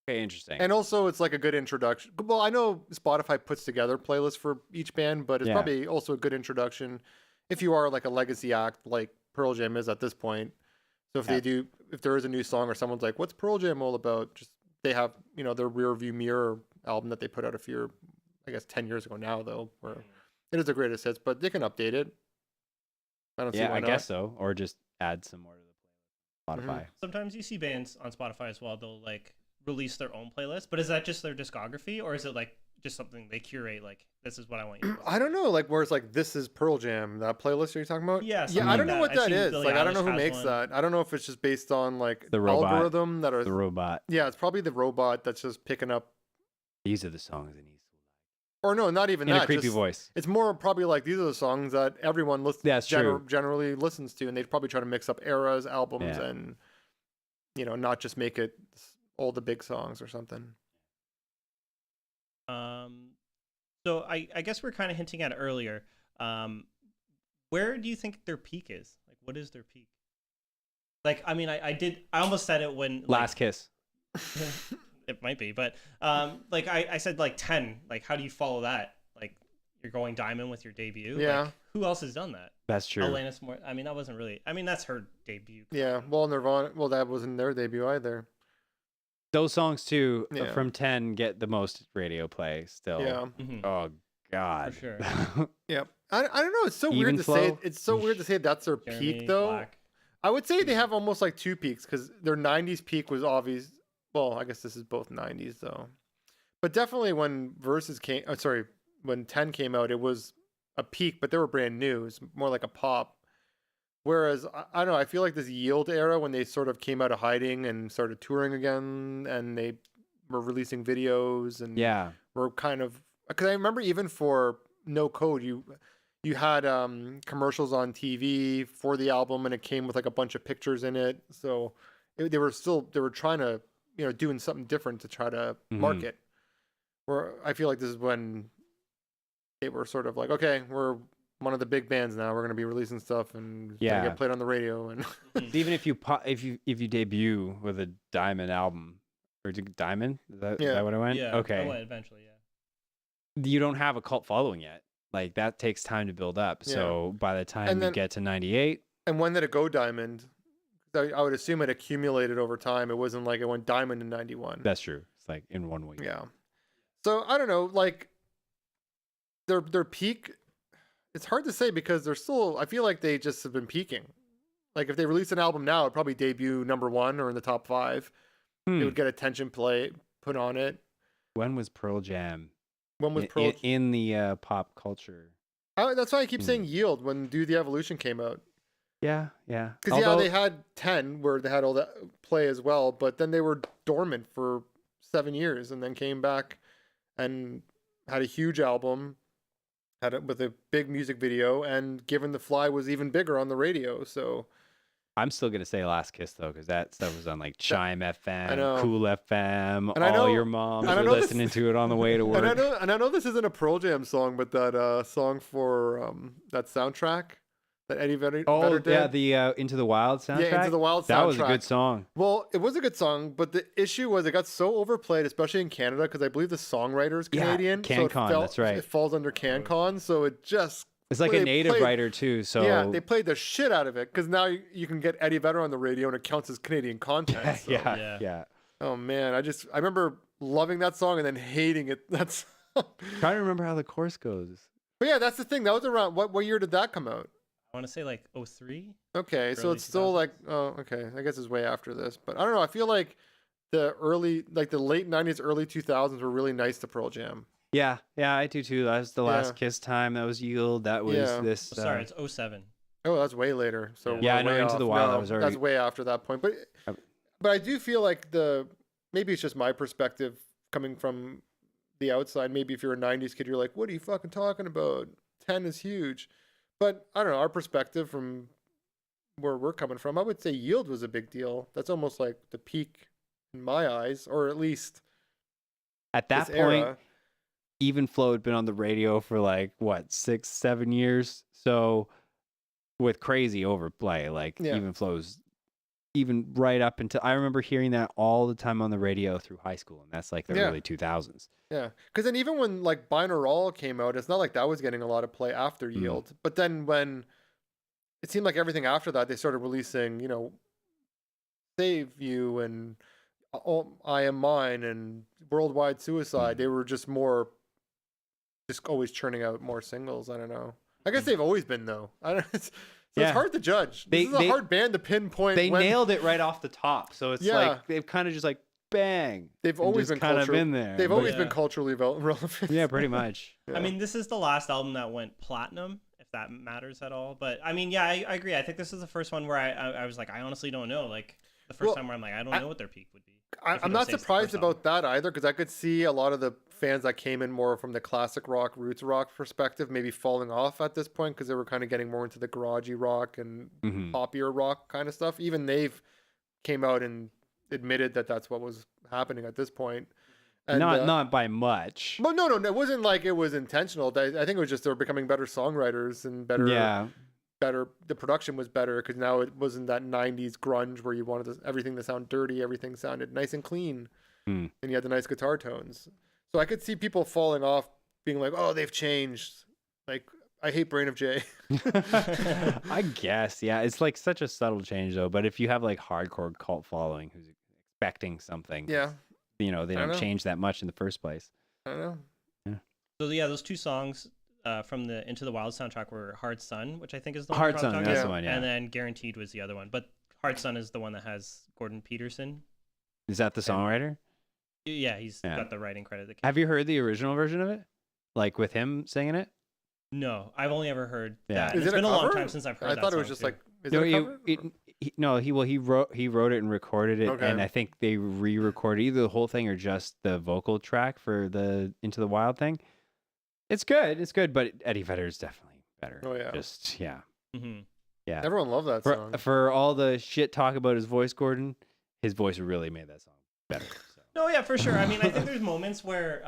Okay, interesting. And also, it's like a good introduction. Well, I know Spotify puts together playlists for each band, but it's probably also a good introduction if you are like a legacy act like Pearl Jam is at this point. So if there is a new song or someone's like, "What's Pearl Jam all about?" Just they have their Rear View Mirror album that they put out 10 years ago now though, where it is the greatest hits, but they can update it. I don't see why I not. guess so, or just add some more to the Spotify. Sometimes you see bands on Spotify as well. They'll like release their own playlist, but is that just their discography, or is it like just something they curate? Like, this is what I want you to listen I don't know, like where it's like this is Pearl Jam, that playlist you're talking about. Yeah, yeah. something I don't like know what that. I've that seen is. Billie Like I don't know Eilish who has makes one. that. I don't know if it's just based on like The robot. algorithm that are. The robot. Yeah, it's probably the robot that's just picking up. These are the songs that needs Or no, not even in that. a creepy just- voice. It's more probably like these are the songs that everyone That's true. generally listens to, and they'd probably try to mix up eras, albums, Yeah. and not just make it all the big songs or something. So I guess we're kind of hinting at it earlier. Where do you think their peak is? Like, what is their peak? Like, I mean, I almost said it when Last Kiss. it might be, but like I said like 10. Like, how do you follow that? Like, you're going diamond with your debut. Yeah. Like, who else has done that? That's true. Alanis Morissette. I mean, that wasn't really. I mean, that's her debut. Yeah, well, Nirvana. Well, that wasn't their debut either. Those songs too Yeah. from 10 get the most radio play still. Yeah, Mhm. Oh God. For sure. yeah. I don't know. It's so weird Even to flow? say. It's so weird to say that's their Jeremy, peak though. Black. I would say they have almost like two peaks because their '90s peak was obvious. Well, I guess this is both '90s though, but definitely when Versus came. When 10 came out, it was a peak, but they were brand new. It's more like a pop. Whereas I don't know. I feel like this Yield era when they sort of came out of hiding and started touring again, and they were releasing videos and Yeah. were kind of because I remember even for No Code, you had commercials on TV for the album, and it came with like a bunch of pictures in it. So they were trying to doing something different to try to Mhm. market. Where I feel like this is when they were sort of like, okay, we're one of the big bands now. We're gonna be releasing stuff and gonna Yeah. get played on the radio and Even if you debut with a diamond album or diamond, is that Yeah. what I went? Yeah. Okay. Oh, wait, eventually, yeah. You don't have a cult following yet. Like that takes time to build up. Yeah. So by the time And you then- get to 98, And when did it go diamond? I would assume it accumulated over time. It wasn't like it went diamond in '91. that's true. It's like in 1 week. Yeah. So I don't know, like their peak. It's hard to say because they're still. I feel like they just have been peaking. Like if they release an album now, it'd probably debut #1 or in the top 5. Hmm. It would get attention play put on it. When was Pearl Jam When was in, Pearl? in the pop culture? That's why I keep saying Yield when Do the Evolution came out. Yeah, yeah. Because Although- they had 10 where they had all that play as well, but then they were dormant for 7 years and then came back and had a huge album, had it with a big music video, and Given the Fly was even bigger on the radio. So I'm still gonna say Last Kiss though, because that stuff was on like Chime FM, know. Cool FM. And I all know- your moms and I were know this- listening to it on the way to work. and I know this isn't a Pearl Jam song, but that song for that soundtrack that Eddie Vedder did. yeah, the Into the Wild soundtrack. Yeah, Into the Wild soundtrack. That was a good song. Well, it was a good song, but the issue was it got so overplayed, especially in Canada, because I believe the songwriter is Yeah, Canadian. so CanCon, that's right. It falls under CanCon, so it just It's like Well, a they native played- writer too. So yeah, they played the shit out of it because now you can get Eddie Vedder on the radio and it counts as Canadian content. So. yeah, Yeah. yeah. Oh man, I remember loving that song and then hating it. That's. Trying to remember how the chorus goes. But yeah, that's the thing. That was around what year did that come out? I want to say like 03. Okay, so Early it's still 2000s. like okay. I guess it's way after this, but I don't know. I feel like the late '90s, early 2000s were really nice to Pearl Jam. Yeah, yeah, I do too. That was the Last Yeah. Kiss time. That was Yield. That was Yeah. this. Oh, sorry, it's 07. Oh, that's way later. So Yeah, we're I know way Into the off. Wild, No, I was already- that's way after that point. But Um, I do feel like maybe it's just my perspective coming from the outside. Maybe if you're a '90s kid, you're like, "What are you fucking talking about? 10 is huge." But I don't know. Our perspective from where we're coming from, I would say Yield was a big deal. That's almost like the peak in my eyes, or at least At that this point, era. Even Flow had been on the radio for like what 6-7 years. So with crazy overplay, like Yeah. Even Flow's even right up until I remember hearing that all the time on the radio through high school, and that's like the Yeah. early 2000s. Yeah, because then even when like Binaural came out, it's not like that was getting a lot of play after Mm. Yield. But then when it seemed like everything after that, they started releasing, Save You and I Am Mine and Worldwide Suicide. Mm. They were just always churning out more singles. I don't know. I Mm. guess they've always been though. I don't. So Yeah. it's hard to judge. They- This is a they- hard band to pinpoint. They when, nailed it right off the top. So it's Yeah. like they've kind of just like bang. They've and always just been kind of cultural- in there. They've but- always Yeah. been culturally relevant. yeah, pretty much. Yeah. I mean, this is the last album that went platinum, if that matters at all. But I mean, yeah, I agree. I think this is the first one where I was like, I honestly don't know. Like the first Well, time where I'm like, I don't know what their peak would be. if you I'm don't not say it's the surprised first album. about that either, because I could see a lot of the fans that came in more from the classic rock, roots rock perspective, maybe falling off at this point because they were kind of getting more into the garagey rock and Mhm. poppier rock kind of stuff. Even they've came out and admitted that that's what was happening at this point. And, Not by much. well, no, it wasn't like it was intentional. I think it was just they were becoming better songwriters and better. Yeah. Better. The production was better because now it wasn't that '90s grunge where you wanted everything to sound dirty. Everything sounded nice and clean, Hmm. and you had the nice guitar tones. So I could see people falling off, being like, "Oh, they've changed." Like I hate Brain of J. I guess, yeah. It's like such a subtle change though. But if you have like hardcore cult following who's expecting something, Yeah, you know, they I don't know. change that much in the first place. I don't know. So yeah, those two songs from the Into the Wild soundtrack were Hard Sun, which I think is the Hard one Sun, we're that's talking the about, one, yeah. and then Guaranteed was the other one. But Hard Sun is the one that has Gordon Peterson. Is that the songwriter? Yeah, he's Yeah. got the writing credit. That Have you heard the original version of it? Like with him singing it? No, I've only ever heard Yeah. that. Is It's it a been a long cover? time since I've heard I that thought it was song, just too. like. Is No, it a cover? he wrote it and recorded it, Okay. and I think they re-recorded either the whole thing or just the vocal track for the Into the Wild thing. It's good, but Eddie Vedder is definitely better. Oh, yeah. Just yeah. Mhm. Everyone loved that song. For all the shit talk about his voice, Gordon, his voice really made that song better. So. No, yeah, for sure. I mean, I think there's moments where,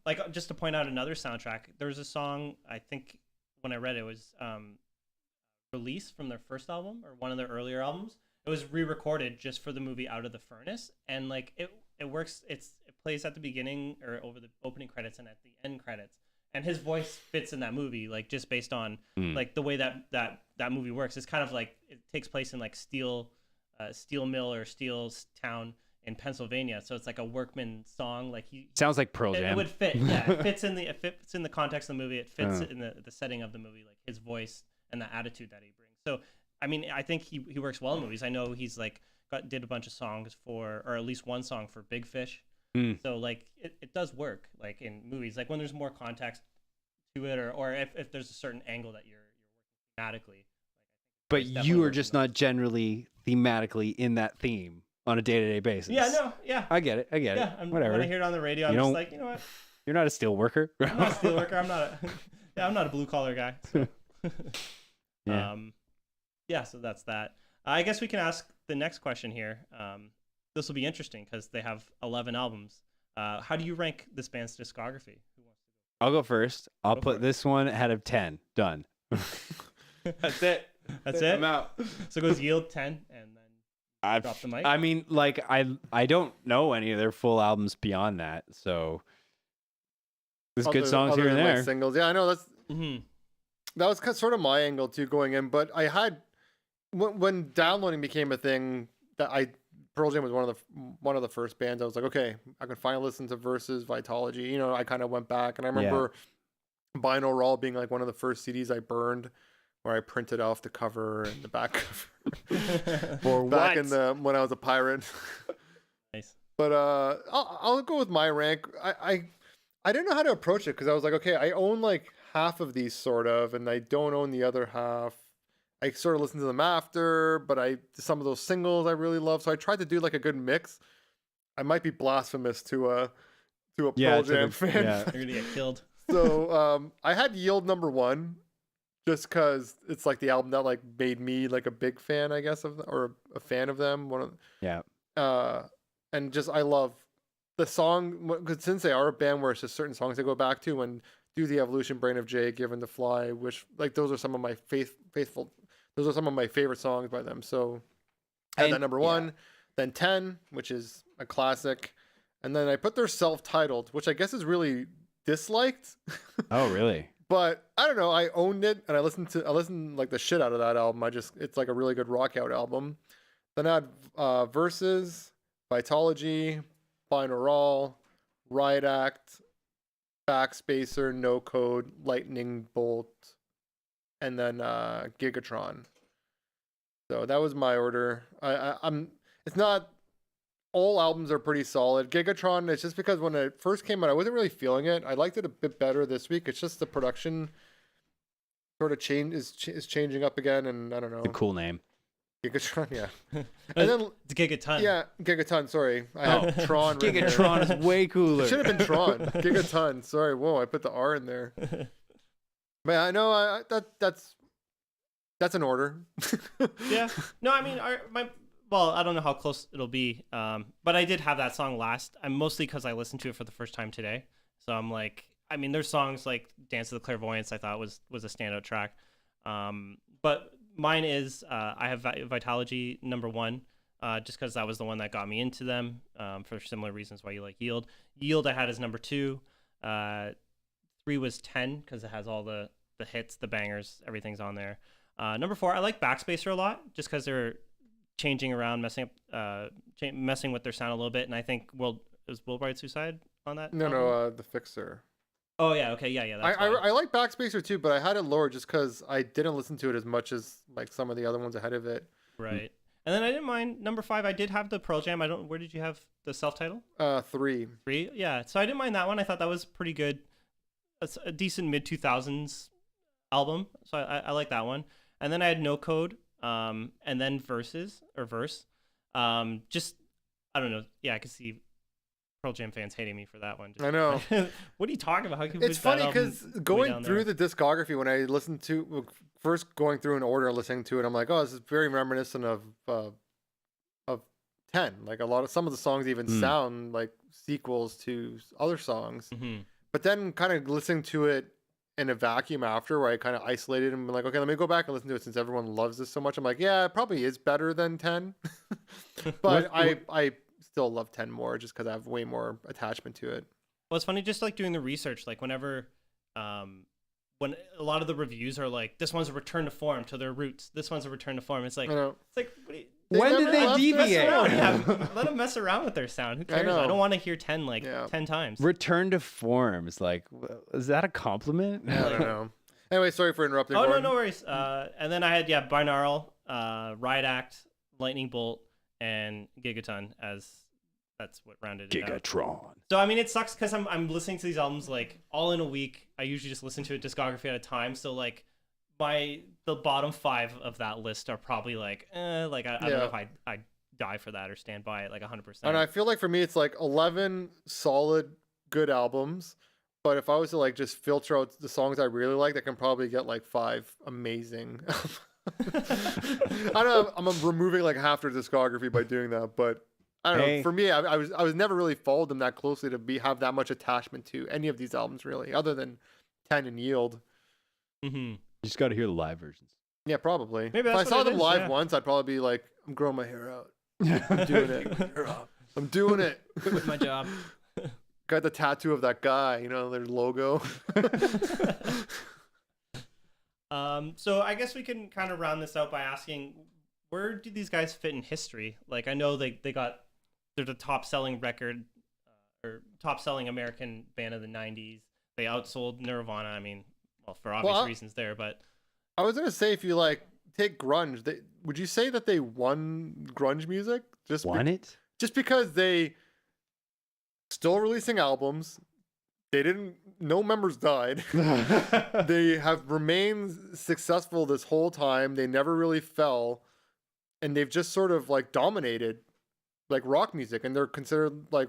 like, just to point out another soundtrack, there's a song, I think when I read it was released from their first album or one of their earlier albums. It was re-recorded just for the movie Out of the Furnace, and like it works. It plays at the beginning or over the opening credits and at the end credits, and his voice fits in that movie, like just based on like the way that movie works. It's kind of like it takes place in like steel mill or steel town in Pennsylvania, so it's like a workman song. Like Sounds like Pearl it Jam. would fit. Yeah, it fits in the context of the movie. It fits in the setting of the movie, like his voice and the attitude that he brings. So I mean, I think he works well in movies. I know he's like did a bunch of songs for, or at least one song for Big Fish. So like it does work like in movies, like when there's more context to it, or if there's a certain angle that you're working thematically. But definitely you are works just in not generally thematically in that theme on a day-to-day basis. Yeah, no, yeah. I get it. Yeah, Whatever. when I hear it on the radio, I'm You just don't- like, you know what? You're not a steel worker. I'm not a steel worker. I'm not a blue collar guy. So. Yeah. Yeah, so that's that. I guess we can ask the next question here. This will be interesting because they have 11 albums. How do you rank this band's discography? Who wants I'll go first. I'll Go for put it. this one ahead of 10. Done. That's it. That's it? I'm out. So it goes Yield 10 and then drop the mic. I mean, like I don't know any of their full albums beyond that, so there's good songs other here and than, like, there. singles. Yeah, I know Mhm. that was sort of my angle too going in, but I had when downloading became a thing that Pearl Jam was one of the first bands I was like, okay, I can finally listen to Versus, Vitology. You know, I kind of went back and I remember Binaural being like one of the first CDs I burned, where I printed off the cover and the back cover For back what? in when I was a pirate. Nice. But I'll go with my rank. I didn't know how to approach it because I was like, okay, I own like half of these sort of, and I don't own the other half. I sort of listen to them after, but some of those singles I really love. So I tried to do like a good mix. I might be blasphemous to a Pearl Jam fan. yeah. You're going to get killed. So I had Yield #1 just because it's like the album that like made me like a big fan, I guess, or a fan of them. Yeah. And just I love the song because since they are a band where it's just certain songs they go back to, and Do the Evolution, Brain of J, Given to Fly, which like those are some of my faithful. Those are some of my favorite songs by them. So I had that #1, then 10, which is a classic, and then I put their self-titled, which I guess is really disliked. Oh, really? But I don't know. I owned it, and I listened like the shit out of that album. It's like a really good rock out album. Then I had Versus, Vitology, Binaural, Riot Act, Backspacer, No Code, Lightning Bolt, and then Gigatron. So that was my order. I'm. It's not all albums are pretty solid. Gigatron, it's just because when it first came out, I wasn't really feeling it. I liked it a bit better this week. It's just the production sort of is changing up again, and I don't know. A cool name. Gigatron, yeah. And then It's Gigaton. yeah, Gigaton. Sorry, I had Tron. written there. Gigatron is way cooler. It should have been Tron. Gigaton. Sorry, whoa, I put the R in there. But I know that's an order. Yeah. No, I mean, well, I don't know how close it'll be, but I did have that song last. I'm mostly because I listened to it for the first time today. So I'm like, I mean, there's songs like Dance of the Clairvoyants I thought was a standout track. But mine is, I have Vitalogy #1, just because that was the one that got me into them, for similar reasons why you like Yield. Yield I had as #2. 3 was 10, because it has all the hits, the bangers, everything's on there. #4, I like Backspacer a lot, just because they're changing around, messing with their sound a little bit, and I think Will Ride Suicide on that? No, The Fixer. Oh yeah, okay, yeah. That's fine. I like Backspacer too, but I had it lower just because I didn't listen to it as much as like some of the other ones ahead of it. Right. And then I didn't mind #5. I did have the Pearl Jam. Where did you have the self-title? 3. 3. Yeah. So I didn't mind that one. I thought that was pretty good. It's a decent mid-2000s album. So I like that one. And then I had No Code, and then Verse. Just I don't know. Yeah, I could see Pearl Jam fans hating me for that one. I know. What are you talking about? How can you It's put that funny album because way going down through there? the discography, when I listened to first going through an order and listening to it, I'm like, oh, this is very reminiscent of 10. Like some of the songs even sound like sequels to other songs. Mhm. But then kind of listening to it in a vacuum after, where I kind of isolated and been like, okay, let me go back and listen to it since everyone loves this so much. I'm like, yeah, it probably is better than 10. But I still love 10 more just because I have way more attachment to it. Well, it's funny just like doing the research, like whenever, when a lot of the reviews are like, this one's a return to form, to their roots. This one's a return to form. It's like, I know. what do you, When did never they left us deviate? alone. yeah, let them mess around with their sound. Who cares? I know. don't want to hear 10 Yeah. 10 times. Return to forms. Like, is that a compliment? I don't know. Anyway, sorry for interrupting. Oh, Gordon. no worries. And then I had, Binaural, Riot Act, Lightning Bolt, and Gigaton that's what rounded it out. Gigatron. So, I mean, it sucks because I'm listening to these albums, like, all in a week. I usually just listen to a discography at a time. So, like, the bottom 5 of that list are probably, like, I don't know if I'd die for that or stand by it, like, 100%. And I feel like for me, it's like 11 solid, good albums. But if I was to like just filter out the songs I really like, I can probably get like 5 amazing. I don't know. I'm removing like half their discography by doing that, but I don't know. For me, I was never really followed them that closely to have that much attachment to any of these albums, really, other than 10 and Yield. Mm-hmm. You just got to hear the live versions. Yeah, probably. Maybe if I that's saw what it them is, live yeah. once, I'd probably be like, I'm growing my hair out. I'm doing it. I'm doing it. Quit my job. Got the tattoo of that guy, their logo. So I guess we can kind of round this out by asking, where do these guys fit in history? Like, I know they're the top selling record or top selling American band of the 90s. They outsold Nirvana. I mean, well, for obvious reasons there, but I was gonna say, if you like take grunge, would you say that they won grunge music? Won it? Just because they still releasing albums, no members died. They have remained successful this whole time. They never really fell, and they've just sort of like dominated like rock music, and they're considered like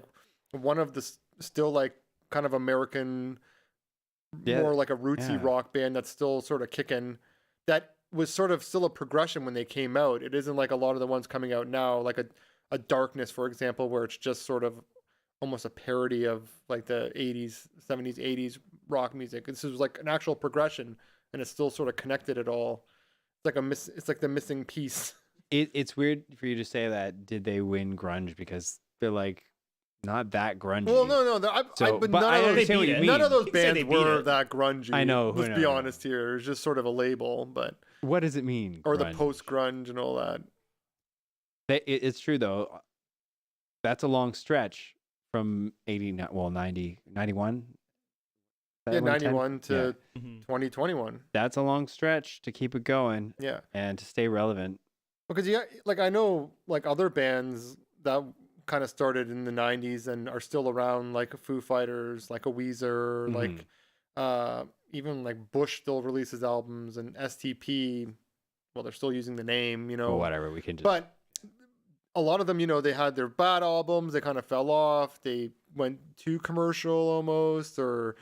one of the still like kind of American, more like a rootsy rock band that's still sort of kicking. That was sort of still a progression when they came out. It isn't like a lot of the ones coming out now, like a Darkness, for example, where it's just sort of almost a parody of like the 80s, 70s, 80s rock music. This is like an actual progression, and it's still sort of connected at all. It's like the missing piece. It's weird for you to say that. Did they win grunge because they're like not that grungy? Well, no, but none of those bands were that grungy. I know. Let's be honest here. It's just sort of a label, but what does it mean? Or grunge? the post grunge and all that. It's true though. That's a long stretch from 90, 91. Yeah, 91 to 2021. That's a long stretch to keep it going. Yeah. And to stay relevant. Because I know like other bands that kind of started in the 90s and are still around, like a Foo Fighters, like a Weezer, like even like Bush still releases albums, and STP, well, they're still using the name, you know. Or whatever, we can just. But a lot of them, you know, they had their bad albums, they kind of fell off, they went too commercial almost, or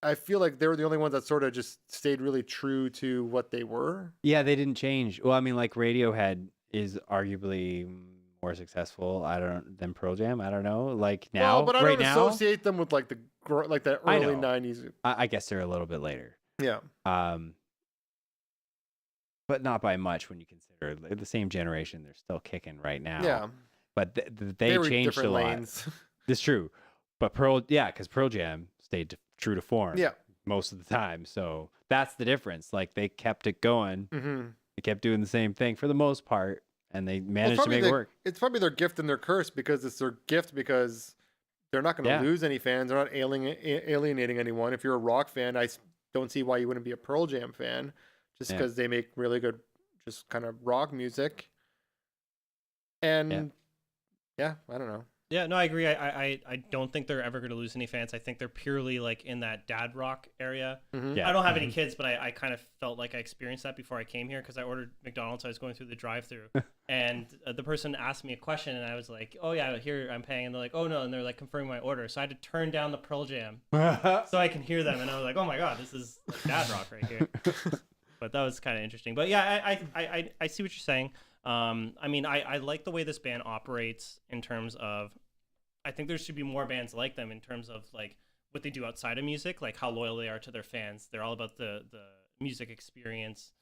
I feel like they were the only ones that sort of just stayed really true to what they were. Yeah, they didn't change. Well, I mean, like Radiohead is arguably more successful. Than Pearl Jam. I don't know. Like now, Well, but I right don't now, associate them with like the I early know. 90s. I guess they're a little bit later. Yeah. But not by much when you consider the same generation. They're still kicking right now. Yeah. But they were changed a different lot. lanes. It's true. But because Pearl Jam stayed true to form. Yeah. Most of the time. So that's the difference. Like they kept it going. Mm-hmm. They kept doing the same thing for the most part, and they managed to make it work. It's probably their gift and their curse, because it's their gift because they're not going to lose any fans. They're not alienating anyone. If you're a rock fan, I don't see why you wouldn't be a Pearl Jam fan, just because they make really good, just kind of rock music. And I don't know. Yeah, no, I agree. I don't think they're ever going to lose any fans. I think they're purely like in that dad rock area. Mm-hmm. Yeah. I don't have any kids, but I kind of felt like I experienced that before I came here, because I ordered McDonald's. I was going through the drive-thru, and the person asked me a question, and I was like, "Oh yeah, here I'm paying," and they're like, "Oh no," and they're like confirming my order. So I had to turn down the Pearl Jam so I can hear them, and I was like, "Oh my god, this is like dad rock right here." But that was kind of interesting. But yeah, I see what you're saying. I mean, I like the way this band operates in terms of, I think there should be more bands like them in terms of like what they do outside of music, like how loyal they are to their fans. They're all about the music experience,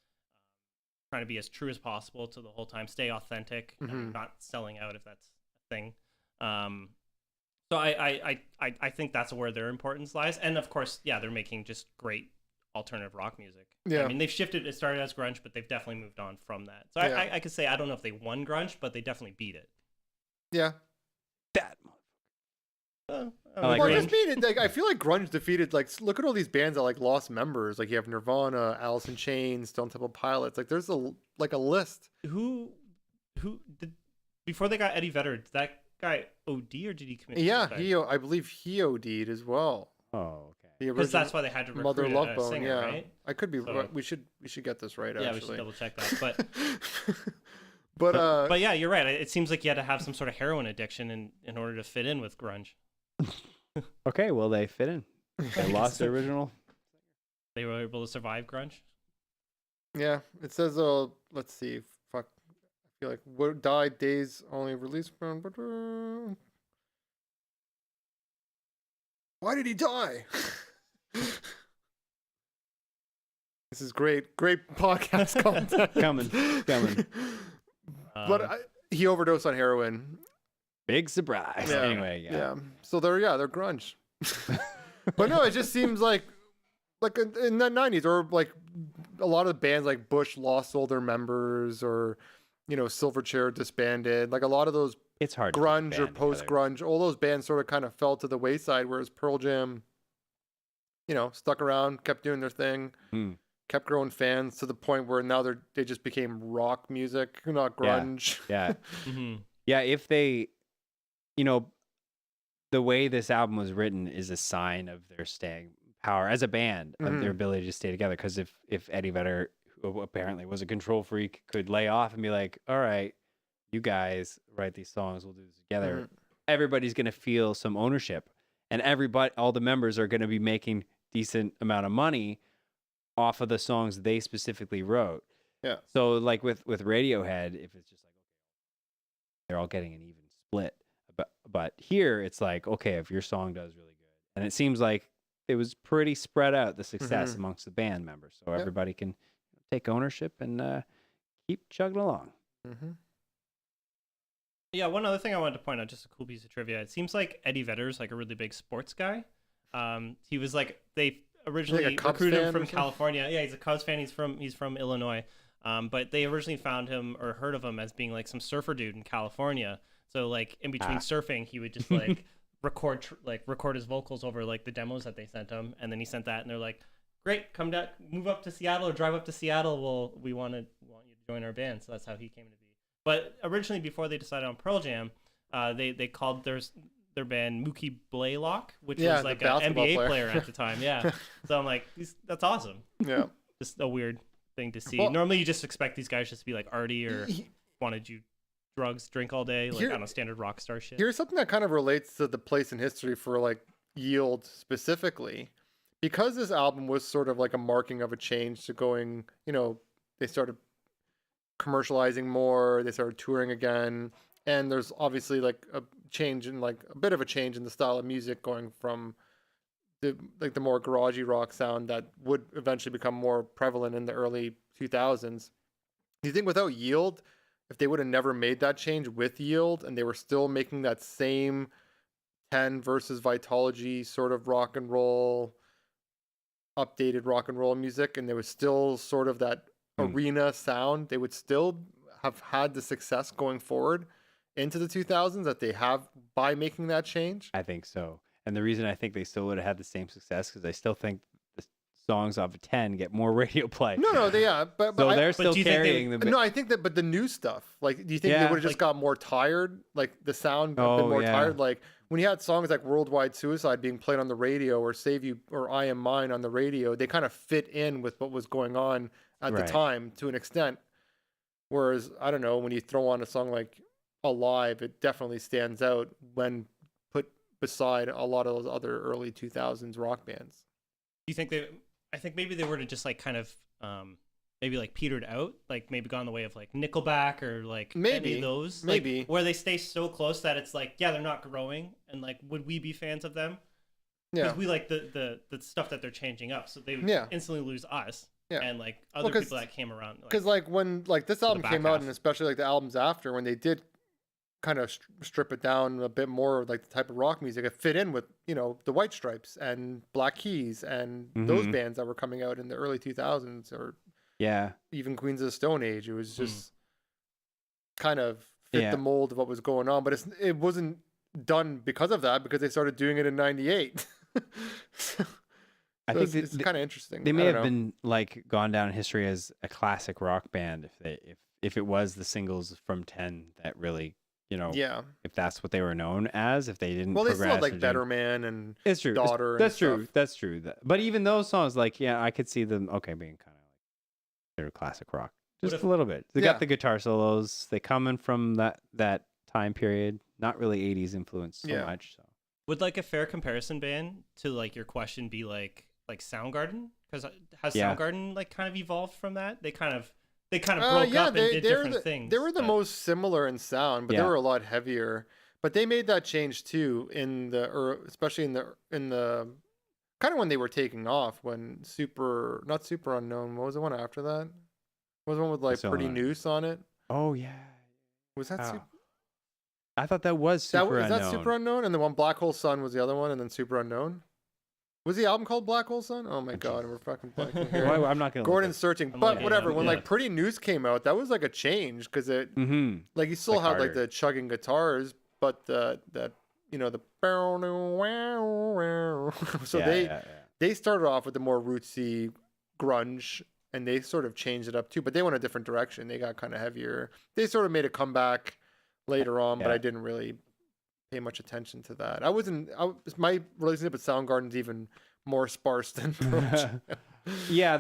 trying to be as true as possible to the whole time, stay authentic, not selling out if that's a thing. So I think that's where their importance lies. And of course, yeah, they're making just great alternative rock music. Yeah. I mean, they've shifted. It started as grunge, but they've definitely moved on from that. So I could say, I don't know if they won grunge, but they definitely beat it. Yeah. That. I like Well, grunge. just beat it. Like, I feel like grunge defeated. Like, look at all these bands that like lost members. Like, you have Nirvana, Alice in Chains, Stone Temple Pilots. Like, there's a list. Who did, before they got Eddie Vedder, did that guy OD or did he commit Yeah, suicide? I believe he OD'd as well. Oh, okay. The Because original that's why they had to Mother recruit Love a Bone. singer, Yeah, right? I could be. So- We should get this right. Yeah, Actually, we should double check that. But but yeah, you're right. It seems like you had to have some sort of heroin addiction in order to fit in with grunge. Okay, well they fit in. They lost their original. They were able to survive grunge. yeah, it says. Let's see. Fuck. I feel like what died days only released from. Why did he die? This is great podcast content. Coming. But he overdosed on heroin. Big surprise. Yeah. Anyway, yeah. So they're grunge. But no, it just seems like in the 90s, or like a lot of bands like Bush lost all their members, or Silverchair disbanded. Like a lot of those It's hard. to put a grunge or band post together. grunge, all those bands sort of kind of fell to the wayside, whereas Pearl Jam, stuck around, kept doing their thing, kept growing fans to the point where now they just became rock music, not grunge. Yeah. Mm-hmm. Yeah, if they, the way this album was written is a sign of their staying power as a band, of their ability to stay together. Because if Eddie Vedder, who apparently was a control freak, could lay off and be like, all right, you guys write these songs, we'll do this together, everybody's going to feel some ownership. And all the members are going to be making decent amount of money off of the songs they specifically wrote. Yeah. So like with Radiohead, if it's just like, okay, they're all getting an even split. But here it's like, okay, if your song does really good, and it seems like it was pretty spread out, the success amongst the band members, so everybody can take ownership and keep chugging along. Mm-hmm. Yeah, one other thing I wanted to point out, just a cool piece of trivia. It seems like Eddie Vedder's like a really big sports guy. He was like, they originally Like a Cubs recruited him fan or from something? California. Yeah, he's a Cubs fan. He's from Illinois. But they originally found him or heard of him as being like some surfer dude in California. So like in between surfing, he would just like record his vocals over like the demos that they sent him, and then he sent that, and they're like, "Great, come down, move up to Seattle or drive up to Seattle. We want you to join our band." So that's how he came to be. But originally, before they decided on Pearl Jam, they called their band Mookie Blaylock, which Yeah, was the like an basketball NBA player. player at the time. Yeah. So I'm like, that's awesome. Yeah. Just a weird thing to see. Well- Normally, you just expect these guys just to be like arty or wanted to drugs, drink all day, like Here- on a standard rock star shit. Here's something that kind of relates to the place in history for like Yield specifically. Because this album was sort of like a marking of a change to going, they started commercializing more, they started touring again, and there's obviously like a change in like a bit of a change in the style of music going from the more garagey rock sound that would eventually become more prevalent in the early 2000s. Do you think without Yield, if they would have never made that change with Yield and they were still making that same 10 versus Vitology sort of rock and roll, updated rock and roll music, and there was still sort of that arena sound, they would still have had the success going forward into the 2000s that they have by making that change? I think so. And the reason I think they still would have had the same success because I still think the songs off of 10 get more radio play. No, but So I, they're But still do you think they- carrying the. no, I think that, but the new stuff, like, do you think they Yeah, would have just like- got more tired? Like the sound been Oh, more yeah. tired? Like when you had songs like Worldwide Suicide being played on the radio or Save You or I Am Mine on the radio, they kind of fit in with what was going on at the Right. time to an extent. Whereas, I don't know, when you throw on a song like Alive, it definitely stands out when put beside a lot of those other early 2000s rock bands. Do you think I think maybe they were to just like kind of maybe like petered out, like maybe gone the way of like Nickelback or like any Maybe, of those, maybe. like, where they stay so close that it's like, yeah, they're not growing, and like, would we be fans of them? Yeah. Because we like the stuff that they're changing up, so they would Yeah. instantly lose us. Yeah. And like other 'cause- people that came around. Because like when like this album back came out, half. and especially like the albums after, when they did kind of strip it down a bit more, like the type of rock music, it fit in with the White Stripes and Black Keys and those Mhm. bands that were coming out in the early 2000s, or Yeah. even Queens of the Stone Age. It was just kind of fit Yeah. the mold of what was going on, but it wasn't done because of that, because they started doing it in '98. I think it's that kind of interesting. They I may don't have know. been like gone down in history as a classic rock band if it was the singles from 10 that really, Yeah. if that's what they were known as, if they didn't Well, they still had progress like or do- Better Man and It's true. Daughter and That's true. stuff. That's true. But even those songs, like, yeah, I could see them being kind of like they're classic rock. What Just if- a little bit. They Yeah. got the guitar solos. They come in from that time period. Not really 80s influence so Yeah. much. So Would like a fair comparison band to like your question be like Soundgarden? Because has Yeah. Soundgarden like kind of evolved from that? They kind of broke yeah, up and did they were different the, things. They were the but- most similar in sound, but they Yeah. were a lot heavier. But they made that change too especially in the kind of when they were taking off, when not Super Unknown. What was the one after that? What was the one with like Still Pretty not. Noose on it? oh yeah. Was that Oh. Super? I thought that was Super Is Unknown. that Super Unknown? And the one Black Hole Sun was the other one, and then Super Unknown. Was the album called Black Hole Sun? Oh my god, we're fucking blanking here. Well, I'm not gonna. Gordon's searching, I'm but looking, whatever. yeah, When yeah. like Pretty News came out, that was like a change because it Mm-hmm. like you still Like had like harder. the chugging guitars, but the so they started off with the more rootsy grunge, and they sort of changed it up too, but they went a different direction. They got kind of heavier. They sort of made a comeback later on, but Yeah. I didn't really pay much attention to that. My relationship with Soundgarden's even more sparse than Pearl Jam. Yeah,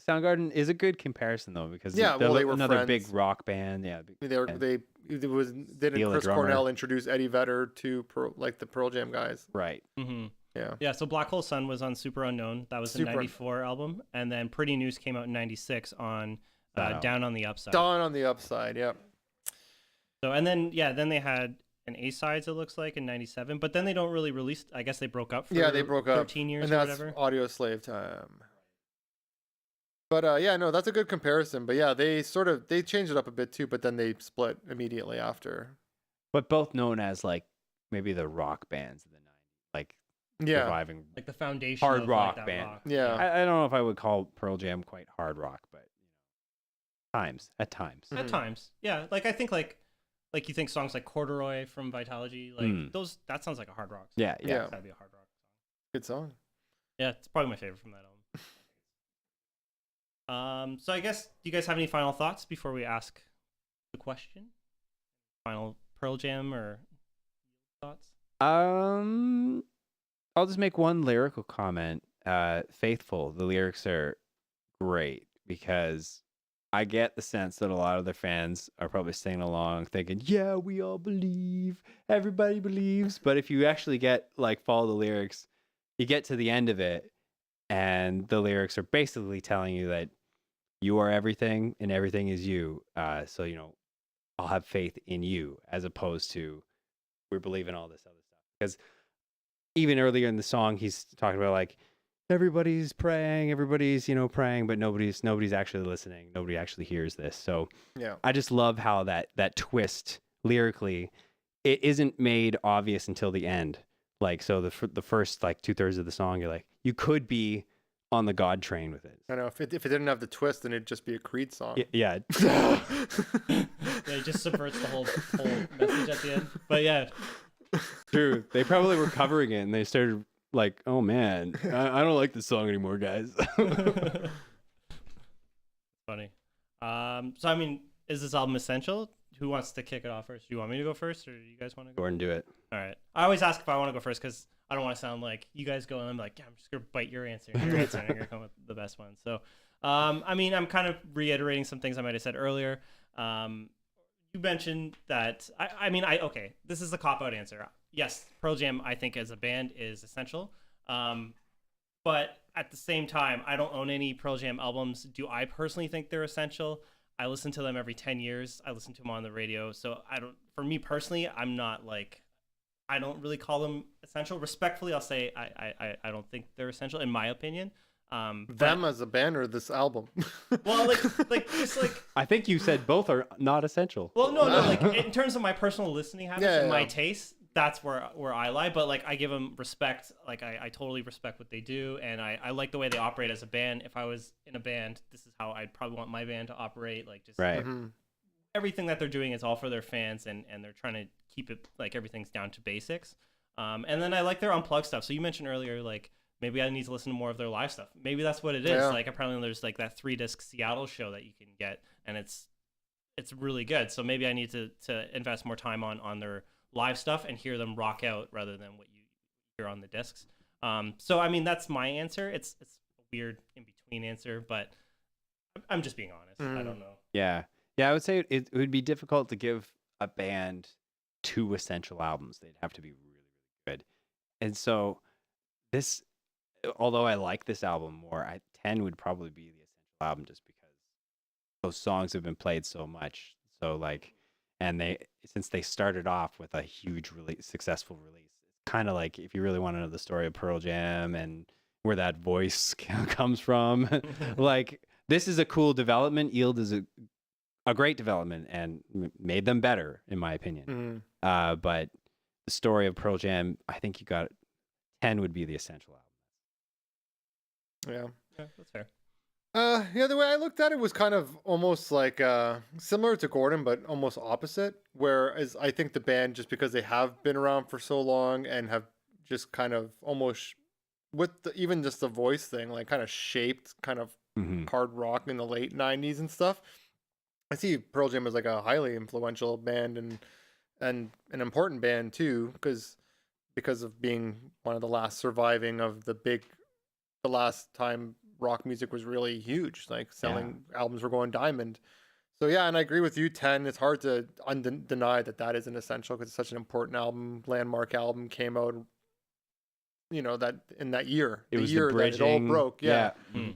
Soundgarden is a good comparison though because Yeah, they're well, they were another friends. big rock band. Yeah, Didn't Steal a Chris drummer. Cornell introduce Eddie Vedder to the Pearl Jam guys? right. Mhm. Yeah. Yeah, so Black Hole Sun was on Super Unknown. That was the Super- 94 album. And then Pretty News came out in 96 on Wow. Down on the Upside. Dawn on the Upside, yep. So, and then, then they had an A-Sides, it looks like, in 97. But then they don't really release, I guess they broke up for Yeah, they broke up. 13 years And or that's whatever. Audio Slave Time. But yeah, no, that's a good comparison. But yeah, they changed it up a bit too, but then they split immediately after. But both known as like maybe the rock bands of the 90s, like Yeah. surviving. Like the foundation Hard of rock like, that band. rock. Yeah. I don't know if I would call Pearl Jam quite hard rock, but at times. Mhm. At times. Yeah, like I think like you think songs like Corduroy from Vitology, like Mm. that sounds like a hard rock song. Yeah, yeah. Yeah. That'd be a hard rock song. Good song. Yeah, it's probably my favorite from that album. So I guess, do you guys have any final thoughts before we ask the question? final Pearl Jam or thoughts? I'll just make one lyrical comment. Faithful, the lyrics are great because I get the sense that a lot of their fans are probably singing along thinking, yeah, we all believe, everybody believes. But if you actually follow the lyrics, you get to the end of it and the lyrics are basically telling you that you are everything and everything is you. So, I'll have faith in you, as opposed to we're believing all this other stuff. Because even earlier in the song, he's talking about like, everybody's praying, praying, but nobody's actually listening. Nobody actually hears this. So Yeah. I just love how that twist lyrically, it isn't made obvious until the end. Like, so the first like 2/3 of the song, you're like, you could be on the God train with it. I know if it didn't have the twist, then it'd just be a Creed song. Yeah. Yeah, it just subverts the whole message at the end. But yeah, True. They probably were covering it and they started like, oh man, I don't like this song anymore, guys. funny. So I mean, is this album essential? Who wants to kick it off first? Do you want me to go first, or do you guys want to go? Gordon, do it. All right. I always ask if I want to go first because I don't want to sound like you guys go and I'm like, yeah, I'm just gonna bite your answer. And your answer, and you're gonna come with the best one. So, I mean, I'm kind of reiterating some things I might have said earlier. You mentioned that. Okay. This is a cop out answer. Yes, Pearl Jam, I think as a band is essential. But at the same time, I don't own any Pearl Jam albums. Do I personally think they're essential? I listen to them every 10 years. I listen to them on the radio. So for me personally, I'm not like, I don't really call them essential. Respectfully, I'll say I don't think they're essential in my opinion. Them as a band or this album? Well, just I think you said both are not essential. well, no, like in terms of my personal listening habits and my taste, that's where I lie. But like, I give them respect. Like, I totally respect what they do, and I like the way they operate as a band. If I was in a band, this is how I'd probably want my band to operate. Like, just Right. everything that they're doing is all for their fans, and they're trying to keep it like everything's down to basics. And then I like their unplugged stuff. So you mentioned earlier, like, maybe I need to listen to more of their live stuff. Maybe that's what it is. Yeah. Like, apparently there's like that 3-disc Seattle show that you can get, and it's really good. So maybe I need to invest more time on their live stuff and hear them rock out rather than what you hear on the discs. So I mean, that's my answer. It's a weird in between answer, but I'm just being honest. I don't know. Yeah. I would say it would be difficult to give a band 2 essential albums. They'd have to be really, really good. And so this, although I like this album more, 10 would probably be the essential album just because those songs have been played so much. So like, and since they started off with a huge, really successful release, it's kind of like if you really want to know the story of Pearl Jam and where that voice comes from, like this is a cool development. Yield is a great development and made them better, in my opinion. But the story of Pearl Jam, I think 10 would be the essential album. Yeah, that's fair. The way I looked at it was kind of almost like similar to Gordon, but almost opposite. Whereas I think the band, just because they have been around for so long and have just kind of almost with even just the voice thing, like kind of shaped kind of hard rock in the late 90s and stuff. I see Pearl Jam as like a highly influential band and an important band too, because of being one of the last surviving of the last time rock music was really huge, like selling albums were going diamond. So yeah, and I agree with you, 10. It's hard to deny that is an essential because it's such an important album, landmark album, came out, that in that year, it was year the that it all bridging. broke. Yeah. Mm.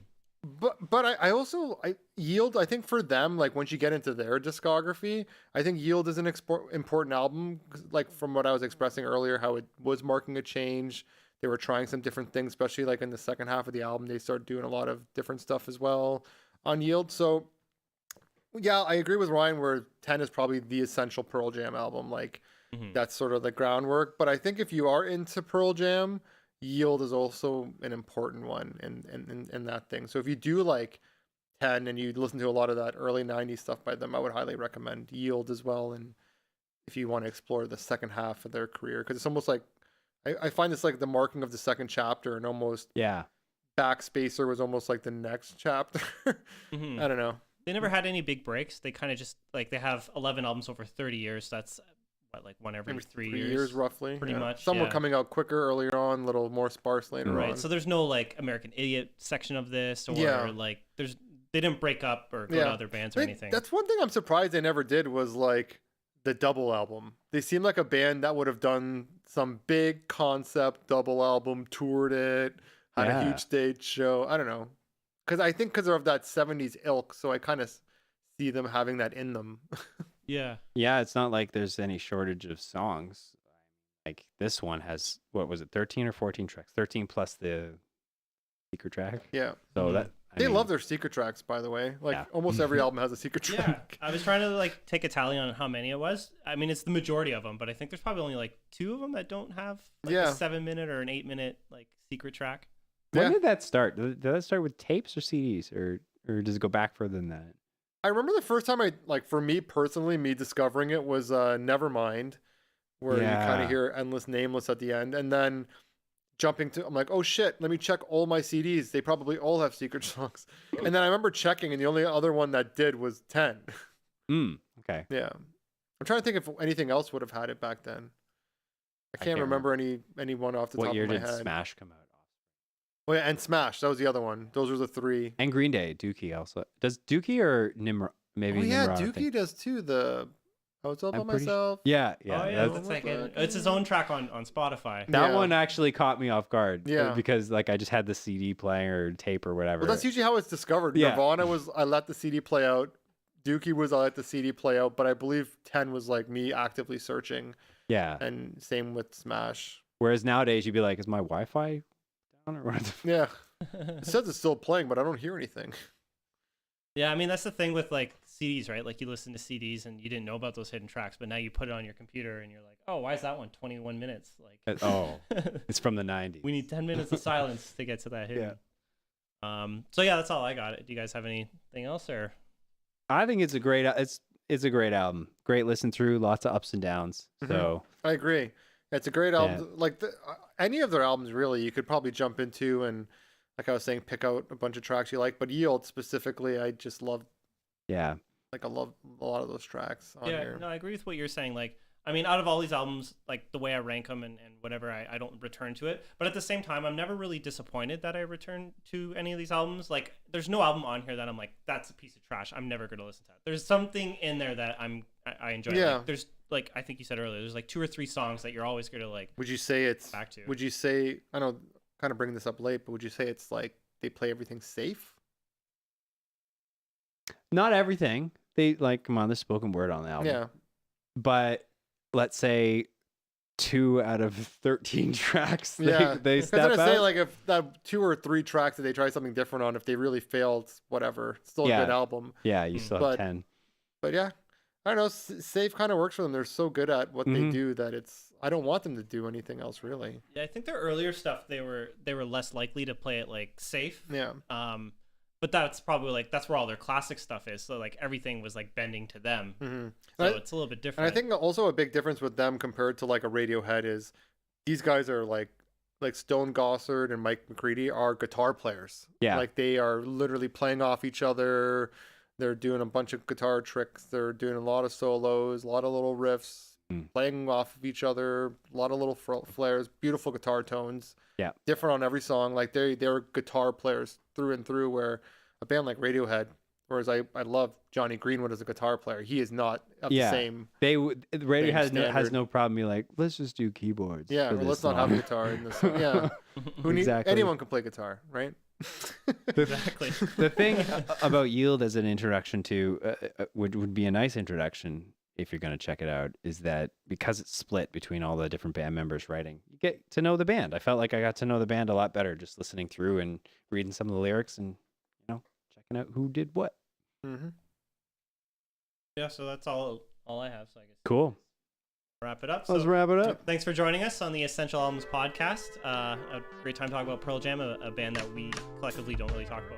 But I also Yield, I think for them, like once you get into their discography, I think Yield is an important album. Like from what I was expressing earlier, how it was marking a change. They were trying some different things, especially like in the second half of the album. They started doing a lot of different stuff as well on Yield. So yeah, I agree with Ryan where 10 is probably the essential Pearl Jam album. Like that's sort of the groundwork. But I think if you are into Pearl Jam, Yield is also an important one in that thing. So if you do like 10 and you listen to a lot of that early 90s stuff by them, I would highly recommend Yield as well. And if you want to explore the second half of their career, because it's almost like I find it's like the marking of the second chapter, and almost Backspacer was almost like the next chapter. I don't know. They never had any big breaks. They kind of just like they have 11 albums over 30 years. That's what, like one every Maybe 3 3 years. years roughly. Pretty much, Some were yeah. coming out quicker earlier on, a little more sparse later Right. on. So there's no like American Idiot section of this, or Yeah. like they didn't break up or go Yeah. to other bands or anything. That's one thing I'm surprised they never did was like the double album. They seem like a band that would have done some big concept double album, toured it, had a Yeah. huge stage show. I don't know. Because they're of that 70s ilk, so I kind of see them having that in them. Yeah. Yeah, it's not like there's any shortage of songs. Like this one has, what was it, 13 or 14 tracks? 13 plus the secret track. Yeah. So Mhm. that I They mean, love their secret tracks, by the way. Like Yeah. almost every album has a secret Yeah. track. I was trying to like take a tally on how many it was. I mean, it's the majority of them, but I think there's probably only like 2 of them that don't have like Yeah. a 7-minute or an 8-minute like secret track. When Yeah. did that start? Did that start with tapes or CDs, or does it go back further than that? I remember the first time for me personally, me discovering it was Nevermind, where you kind Yeah. of hear Endless Nameless at the end. And then I'm like, oh shit, let me check all my CDs. They probably all have secret songs. And then I remember checking, and the only other one that did was 10. Okay. Yeah. I'm trying to think if anything else would have had it back then. I can't remember anyone off the What top year of my did head. Smash come out? Oh, yeah, and Smash. That was the other one. Those were the 3. And Green Day, Dookie also. Does Dookie or Nimrod? Maybe Oh, yeah, Nimrod, I Dookie think. does too. I was all by I'm pretty myself. Yeah, Oh, yeah. yeah, that's- that's like What it's his own track on Spotify. that Yeah. one actually caught me off guard. Yeah. Because like I just had the CD playing or tape or whatever. Well, that's usually how it's discovered. Yeah. Nirvana was I let the CD play out. Dookie was I let the CD play out, but I believe 10 was like me actively searching, Yeah. and same with Smash. Whereas nowadays you'd be like, is my Wi-Fi down or what? Yeah, it says it's still playing, but I don't hear anything. Yeah, I mean that's the thing with like CDs, right? Like you listen to CDs and you didn't know about those hidden tracks, but now you put it on your computer and you're like, oh, why is that one 21 minutes? Like, Oh, it's from the 90s. we need 10 minutes of silence to get to that hidden. So yeah, that's all I got. Do you guys have anything else or? I think it's a great it's a great album. Great listen through, lots of ups and downs. So I agree. It's a great album. Like any of their albums, really, you could probably jump into and, like I was saying, pick out a bunch of tracks you like. But Yield specifically, I just love. yeah. Like I love a lot of those tracks on Yeah, here. no, I agree with what you're saying. Like, I mean, out of all these albums, like the way I rank them and whatever, I don't return to it. But at the same time, I'm never really disappointed that I return to any of these albums. Like, there's no album on here that I'm like, that's a piece of trash. I'm never going to listen to that. There's something in there that I enjoy. Yeah. Like, there's like, I think you said earlier, there's like 2 or 3 songs that you're always going to like Would you say it's back to. Would you say, I know, kind of bringing this up late, but would you say it's like they play everything safe? Not everything. They like come on, there's spoken word on the album. Yeah. But let's say 2 out of 13 tracks Yeah. they That's step what I out. say, like if that 2 or 3 tracks that they try something different on, if they really failed, whatever, it's still a Yeah. good album. Yeah, you still But- have 10. But yeah, I don't know. Safe kind of works for them. They're so good at what they Mhm. do that I don't want them to do anything else really. Yeah, I think their earlier stuff, they were less likely to play it like safe. Yeah. But that's probably like that's where all their classic stuff is. So like everything was like bending to them. Mm-hmm. So it's a little bit And different. I think also a big difference with them compared to like a Radiohead is these guys are like Stone Gossard and Mike McCready are guitar players. Yeah. Like they are literally playing off each other. They're doing a bunch of guitar tricks. They're doing a lot of solos, a lot of little riffs, playing off of each other, a lot of little flares, beautiful guitar tones. Yeah. Different on every song. Like they're guitar players through and through, where a band like Radiohead, whereas I love Johnny Greenwood as a guitar player. He is not of the same. They would Radio has standard. no problem being like, let's just do keyboards. Yeah, for or this let's not have a song." guitar in this. Yeah. Who need, Exactly. anyone can play guitar, right? exactly. The thing about Yield as an introduction to would be a nice introduction if you're going to check it out is that because it's split between all the different band members writing, you get to know the band. I felt like I got to know the band a lot better just listening through and reading some of the lyrics and checking out who did what. Mm-hmm. Yeah, so that's all I have. So I guess Cool. wrap it up. Let's So wrap it up. thanks for joining us on the Essential Albums podcast. A great time talking about Pearl Jam, a band that we collectively don't really talk about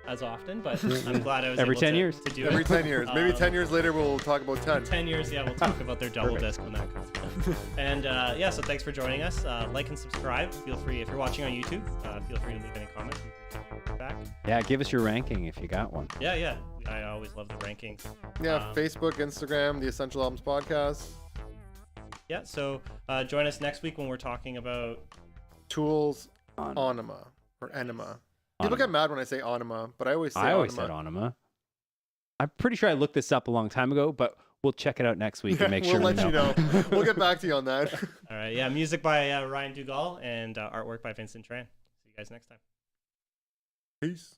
as often, but I'm glad I was Every able 10 to, years. to do Every it. 10 years. Maybe 10 years later, we'll talk about 10. 10 years, yeah, we'll talk about their double Perfect. disc when that comes out. And yeah, so thanks for joining us. Like and subscribe. Feel free, if you're watching on YouTube, feel free to leave any comments. We appreciate your feedback. Yeah, give us your ranking if you got one. Yeah, I always love the rankings. Yeah, Facebook, Instagram, the Essential Albums Podcast. Yeah, so join us next week when we're talking about Tools, Onima, or Enema. People get mad when I say Onima, but I always say I Onima. said Onima. I'm pretty sure I looked this up a long time ago, but we'll check it out next week and make we'll sure let we you know. We'll get back to you on that. All right, yeah, music by Ryan Dugal and artwork by Vincent Tran. See you guys next time. Peace.